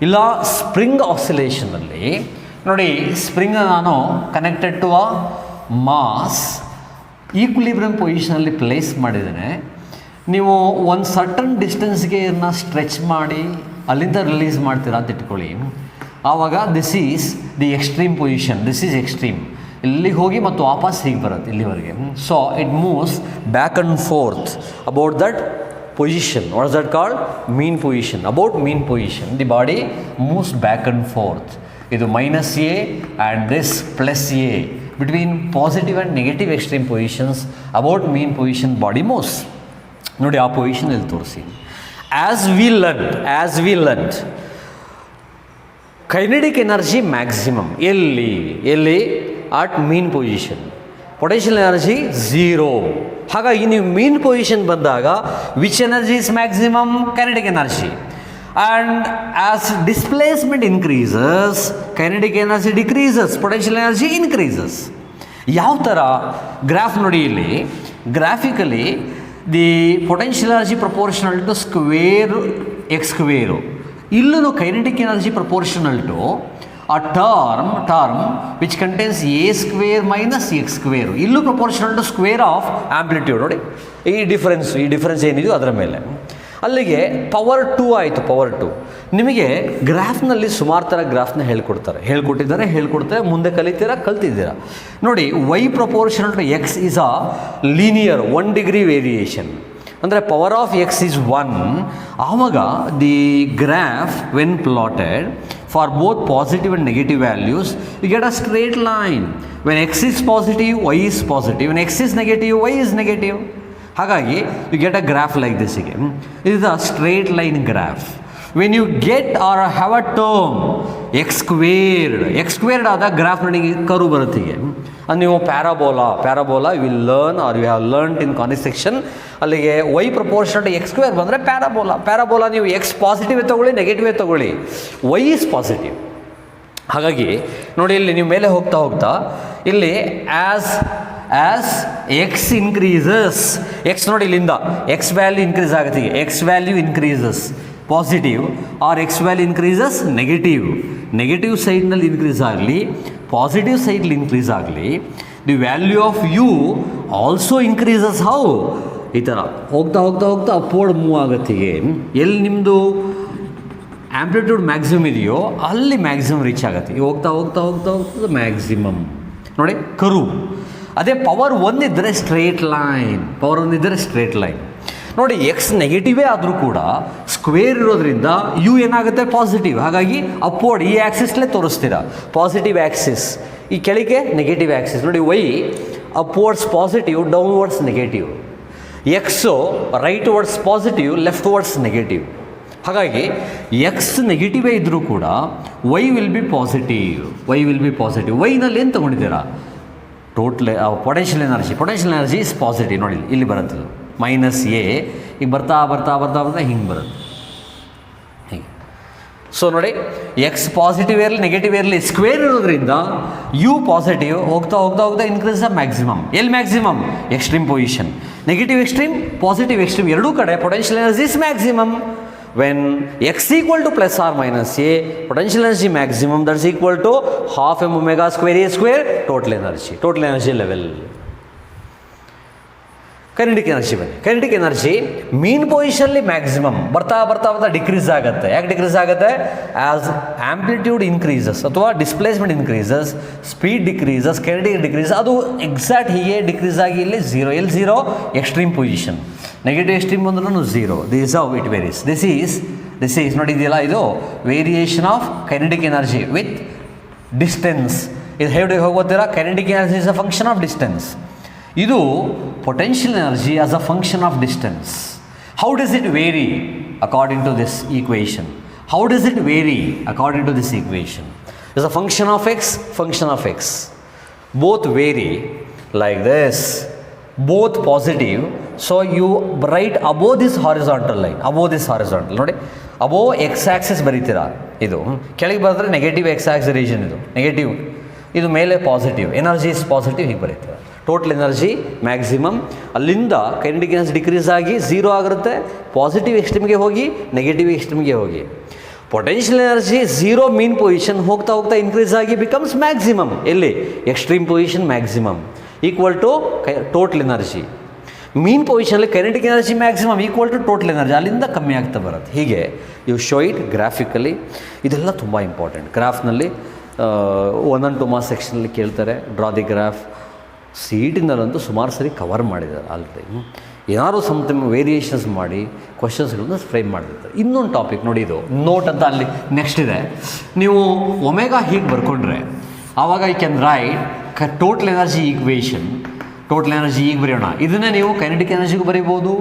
ಇಲ್ಲ ಸ್ಪ್ರಿಂಗ್ ಆಸಿಲೇಷನಲ್ಲಿ ನೋಡಿ, ಸ್ಪ್ರಿಂಗ್ ನಾನು connected to a mass equilibrium ಪೊಸಿಷನಲ್ಲಿ ಪ್ಲೇಸ್ ಮಾಡಿದ್ದೇನೆ. ನೀವು ಒಂದು ಸರ್ಟನ್ ಡಿಸ್ಟೆನ್ಸ್ಗೆ ಇದನ್ನ ಸ್ಟ್ರೆಚ್ ಮಾಡಿ ಅಲ್ಲಿಂದ ರಿಲೀಸ್ ಮಾಡ್ತೀರಾ ಅಂತ ಇಟ್ಕೊಳ್ಳಿ. ಆವಾಗ this is the extreme position, this is extreme. ಇಲ್ಲಿಗೆ ಹೋಗಿ ಮತ್ತು ವಾಪಸ್ ಹೀಗೆ ಬರುತ್ತೆ ಇಲ್ಲಿವರೆಗೆ. So it moves back and fourth about that position. What is that called? Mean position. About mean position, the body moves back and forth. Idu minus a and this plus a. Between positive and negative extreme positions, about mean position body moves. Nodi aa position illi torsi. As we learned, kinetic energy maximum ಎಲ್ಲಿ at mean position. Potential energy 0. ಹಾಗಾಗಿ ನೀವು mean position ಬಂದಾಗ which energy is maximum, kinetic energy. And as displacement increases, kinetic energy decreases, potential energy increases. ಯಾವ ಥರ graph ನೋಡಿ, ಇಲ್ಲಿ graphically the potential energy proportional to square x square, ಇಲ್ಲೂ kinetic energy proportional to a term which contains a square minus x square, ಇಲ್ಲೂ proportional to square of amplitude. ನೋಡಿ ಈ difference ಏನಿದೆಯೋ ಅದರ ಮೇಲೆ. ಅಲ್ಲಿಗೆ ಪವರ್ 2 ಆಯಿತು. ಪವರ್ 2 ನಿಮಗೆ ಗ್ರಾಫ್ನಲ್ಲಿ ಸುಮಾರು ಥರ ಗ್ರಾಫ್ನ ಹೇಳ್ಕೊಡ್ತಾರೆ, ಮುಂದೆ ಕಲ್ತಿದ್ದೀರಾ. ನೋಡಿ, y proportional to x is a linear 1 degree variation. ಅಂದರೆ ಪವರ್ ಆಫ್ ಎಕ್ಸ್ ಈಸ್ 1. ಆವಾಗ the graph when plotted for both positive and negative values, you get a straight line. When x is positive, y is positive. When x is negative, y is negative. ಹಾಗಾಗಿ you get a graph like this again. This is a straight line graph. When you get or have a term x squared ಆದ graph ನನಗೆ curve ಬರುತ್ತೆ. ಹೀಗೆ ಅದು ನೀವು parabola you will learn are you have learned in concept section. ಅಲ್ಲಿಗೆ y proportional to x square ಬಂದರೆ parabola ನೀವು x positive ತೊಗೊಳ್ಳಿ, ನೆಗೆಟಿವ್ ತೊಗೊಳ್ಳಿ, y ಈಸ್ ಪಾಸಿಟಿವ್. ಹಾಗಾಗಿ ನೋಡಿ, ಇಲ್ಲಿ ನೀವು ಮೇಲೆ ಹೋಗ್ತಾ ಇಲ್ಲಿ ಆ್ಯಸ್ ಎಕ್ಸ್ ಇನ್ಕ್ರೀಸಸ್, ಎಕ್ಸ್ ನೋಡಿ ಇಲ್ಲಿಂದ ಎಕ್ಸ್ ವ್ಯಾಲ್ಯೂ ಇನ್ಕ್ರೀಸ್ ಆಗುತ್ತೆ. ಈಗ x value increases positive or x value increases negative ಸೈಡ್ನಲ್ಲಿ ಇನ್ಕ್ರೀಸ್ ಆಗಲಿ, ಪಾಸಿಟಿವ್ ಸೈಡ್ಲಿ ಇನ್ಕ್ರೀಸ್ ಆಗಲಿ, the value of U also increases. How? ಈ ಥರ ಹೋಗ್ತಾ ಅಪ್ವರ್ಡ್ ಮೂವ್ ಆಗುತ್ತೆ. ಎಲ್ಲಿ ನಿಮ್ಮದು ಆ್ಯಂಪ್ಲಿಟ್ಯೂಡ್ ಮ್ಯಾಕ್ಸಿಮಮ್ ಇದೆಯೋ ಅಲ್ಲಿ ಮ್ಯಾಕ್ಸಿಮಮ್ ರೀಚ್ ಆಗುತ್ತೆ. ಹೋಗ್ತಾ ಮ್ಯಾಕ್ಸಿಮಮ್ ನೋಡಿ ಕರು. ಅದೇ ಪವರ್ 1 ಇದ್ದರೆ ಸ್ಟ್ರೇಟ್ ಲೈನ್. ನೋಡಿ, ಎಕ್ಸ್ ನೆಗೆಟಿವೇ ಆದರೂ ಕೂಡ ಸ್ಕ್ವೇರ್ ಇರೋದ್ರಿಂದ ಯು ಏನಾಗುತ್ತೆ ಪಾಸಿಟಿವ್. ಹಾಗಾಗಿ ಅಪ್ವರ್ಡ್ ಈ ಆ್ಯಕ್ಸಿಸ್ಲೇ ತೋರಿಸ್ತೀರಾ, ಪಾಸಿಟಿವ್ ಆ್ಯಕ್ಸಿಸ್. ಈ ಕೆಳಗೆ ನೆಗೆಟಿವ್ ಆ್ಯಕ್ಸಿಸ್ ನೋಡಿ, y upwards positive, downwards negative. X rightwards positive, leftwards negative. ಹಾಗಾಗಿ ಎಕ್ಸ್ ನೆಗೆಟಿವೇ ಇದ್ದರೂ ಕೂಡ ವೈ ವಿಲ್ ಬಿ ಪಾಸಿಟಿವ್. ವೈನಲ್ಲಿ ಏನು ತೊಗೊಂಡಿದ್ದೀರಾ? Total potential energy is positive. ನೋಡಿ ಇಲ್ಲಿ ಬರುತ್ತೆ ಮೈನಸ್ ಎ. ಈಗ ಬರ್ತಾ ಹಿಂಗೆ ಬರುತ್ತೆ ಹೀಗೆ. ಸೊ ನೋಡಿ, ಎಕ್ಸ್ ಪಾಸಿಟಿವ್ ಇರಲಿ ನೆಗೆಟಿವ್ ಇರಲಿ, ಸ್ಕ್ವೇರ್ ಇರೋದ್ರಿಂದ ಯು ಪಾಸಿಟಿವ್. ಹೋಗ್ತಾ ಇನ್ಕ್ರೀಸ್ ದ ಮ್ಯಾಕ್ಸಿಮಮ್. ಎಲ್ಲಿ maximum? Extreme position. Negative extreme, positive extreme ಎರಡೂ ಕಡೆ potential energy is maximum. When x equal to plus or minus a, potential energy maximum, that's equal to half m omega square a square total energy level. Kinetic energy mean ಪೊಸಿಷನ್ಲಿ maximum. ಬರ್ತಾ decrease ಆಗುತ್ತೆ. ಯಾಕೆ decrease ಆಗುತ್ತೆ? As amplitude increases ಅಥವಾ displacement increases, speed decreases, kinetic decrease. ಅದು exact ಹೀಗೆ decrease ಆಗಿ ಇಲ್ಲಿ 0. ಎಲ್ಲಿ 0? Extreme position. ನೆಗೆಟಿವ್ ಎಕ್ಸ್ಟ್ರೀಮ್ ಬಂದ್ರೂ 0. This how it varies. This is this is ನೋಡಿದೆಯಲ್ಲ, ಇದು variation of kinetic energy with distance. ಇದು ಹೇಳಿ ಹೋಗೋತೀರಾ, kinetic energy is a function of distance. ಇದು potential energy as a function of distance. How does it vary according to this equation? How does it vary according to this equation? Is a function of x, function of x. Both vary like this, both positive. So you write above this horizontal line, above this horizontal. ನೋಡಿ, above x axis ಬರೀತೀರಾ, ಇದು ಕೆಳಗೆ ಬರೆದ್ರೆ negative x axis region, ಇದು negative, ಇದು ಮೇಲೆ positive. Energy is positive, ಹೀಗೆ ಬರೀತೀರಾ. Total energy maximum, ಅಲ್ಲಿಂದ kinetic energy decrease ಆಗಿ 0 ಆಗಿರುತ್ತೆ, ಪಾಸಿಟಿವ್ ಎಕ್ಸ್ಟ್ರೀಮ್ಗೆ ಹೋಗಿ ನೆಗೆಟಿವ್ ಎಕ್ಸ್ಟ್ರೀಮ್ಗೆ ಹೋಗಿ. ಪೊಟೆನ್ಷಿಯಲ್ ಎನರ್ಜಿ 0 ಮೀನ್ ಪೊಸಿಷನ್ ಹೋಗ್ತಾ ಹೋಗ್ತಾ ಇನ್ಕ್ರೀಸ್ ಆಗಿ ಬಿಕಮ್ಸ್ ಮ್ಯಾಕ್ಸಿಮಮ್. ಎಲ್ಲಿ? Extreme position maximum equal to total energy. Mean ಪೊಸಿಷನಲ್ಲಿ kinetic energy maximum equal to total energy, ಅಲ್ಲಿಂದ ಕಮ್ಮಿ ಆಗ್ತಾ ಬರುತ್ತೆ. ಹೀಗೆ ಯು ಶೋ ಇಟ್ ಗ್ರಾಫಿಕಲಿ. ಇದೆಲ್ಲ ತುಂಬ ಇಂಪಾರ್ಟೆಂಟ್. ಗ್ರಾಫ್ನಲ್ಲಿ 1 and 2 ಮಾರ್ಕ್ಸ್ ಸೆಕ್ಷನಲ್ಲಿ ಕೇಳ್ತಾರೆ, ಡ್ರಾ ದಿ ಗ್ರಾಫ್. CET-ನಲ್ಲಂತೂ ಸುಮಾರು ಸರಿ ಕವರ್ ಮಾಡಿದ್ದಾರೆ ಆಲ್ರೆಡಿ. ಏನಾದ್ರು ಸಮಥಿಂಗ್ ವೇರಿಯೇಷನ್ಸ್ ಮಾಡಿ ಕ್ವಶನ್ಸ್ಗಳನ್ನ ಫ್ರೇಮ್ ಮಾಡಿರ್ತಾರೆ. ಇನ್ನೊಂದು ಟಾಪಿಕ್ ನೋಡಿ, ಇದು ನೋಟ್ ಅಂತ ಅಲ್ಲಿ ನೆಕ್ಸ್ಟ್ ಇದೆ. ನೀವು ಒಮೆಗಾ ಹೀಗೆ ಬರ್ಕೊಂಡ್ರೆ ಆವಾಗ I can write total energy equation. Total energy ಈಗ ಬರೆಯೋಣ. ಇದನ್ನೇ ನೀವು ಕೈನೆಟಿಕ್ ಎನರ್ಜಿಗೂ ಬರೀಬೋದು,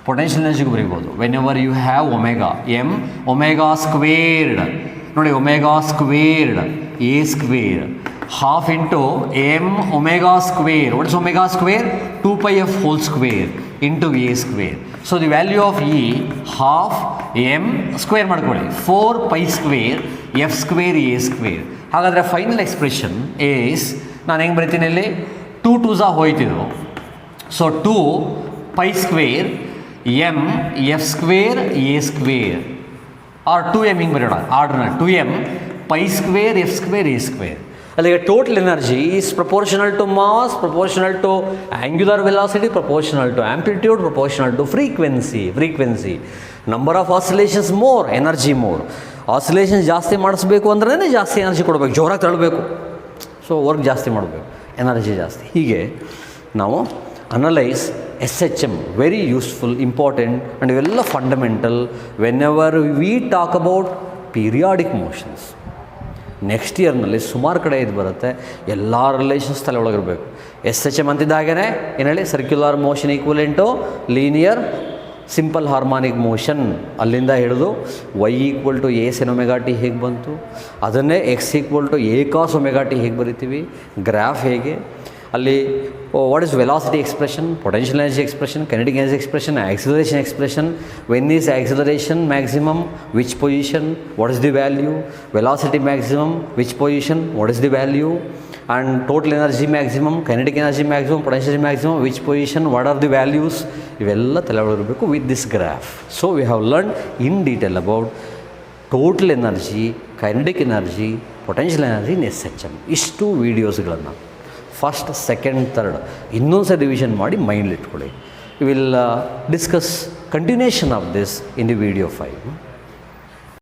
ಪೊಟೆನ್ಷಿಯಲ್ ಎನರ್ಜಿಗೂ ಬರೀಬೋದು. Whenever you have omega, m omega squared. ನೋಡಿ, omega squared a square half into m omega square. What is omega square? 2 pi f whole square into a square. So the value of E half m square ಮಾಡ್ಕೊಳ್ಳಿ, 4 pi square f square a square. ಹಾಗಾದರೆ final expression is, ನಾನು ಹೆಂಗೆ ಬರಿತೀನಿ ಇಲ್ಲಿ, 2 2s ಹೋಯ್ತಿದ್ದು. So 2 pi square m f square a square or 2m ಹಿಂಗೆ ಬರೋಣ ಆರ್ಡರ್ನ, 2m pi square f square a square. ಅಲ್ಲಿಗೆ total energy is proportional to mass, proportional to angular velocity, proportional to amplitude, proportional to frequency. Number of oscillations more, energy more. Oscillations ಜಾಸ್ತಿ ಮಾಡಿಸ್ಬೇಕು ಅಂದ್ರೆ ಜಾಸ್ತಿ energy ಕೊಡಬೇಕು, ಜೋರಾಗಿ ತಳ್ಳಬೇಕು. So work ಜಾಸ್ತಿ ಮಾಡಬೇಕು, energy ಜಾಸ್ತಿ. ಹೀಗೆ ನಾವು analyse SHM, very useful, important, and ಇವೆಲ್ಲ fundamental whenever we talk about periodic motions. Next ಇಯರ್ನಲ್ಲಿ ಸುಮಾರು ಕಡೆ ಇದು ಬರುತ್ತೆ, ಎಲ್ಲ ರಿಲೇಷನ್ಸ್ ತಲೆ ಒಳಗಿರಬೇಕು. SHM ಅಂತಿದ್ದಾಗೇ ಏನು ಹೇಳಿ, circular motion equivalent linear simple harmonic motion. ಅಲ್ಲಿಂದ ಹಿಡಿದು y equal to a sin omega t ಹೇಗೆ ಬಂತು, ಅದನ್ನೇ x equal to a cos omega t ಹೇಗೆ ಬರಿತೀವಿ, ಗ್ರಾಫ್ ಹೇಗೆ, ಅಲ್ಲಿ what is velocity expression, potential energy expression, kinetic energy expression, acceleration expression. When is acceleration maximum, which position, what is the value, velocity maximum, which position, what is the value, and total energy maximum, kinetic energy maximum, potential maximum, which position, what are the values. ಇವೆಲ್ಲ ತಲೆ ಒಳಗಿರಬೇಕು with this graph. So we have learn in detail about total energy, kinetic energy, potential energy in SHM. ಇಷ್ಟು ವೀಡಿಯೋಸ್ಗಳನ್ನು first, second, third ಇನ್ನೊಂದು ಸಲ revision ಮಾಡಿ ಮೈಂಡ್ಲಿ ಇಟ್ಕೊಳ್ಳಿ. Will discuss continuation of this in the video 5.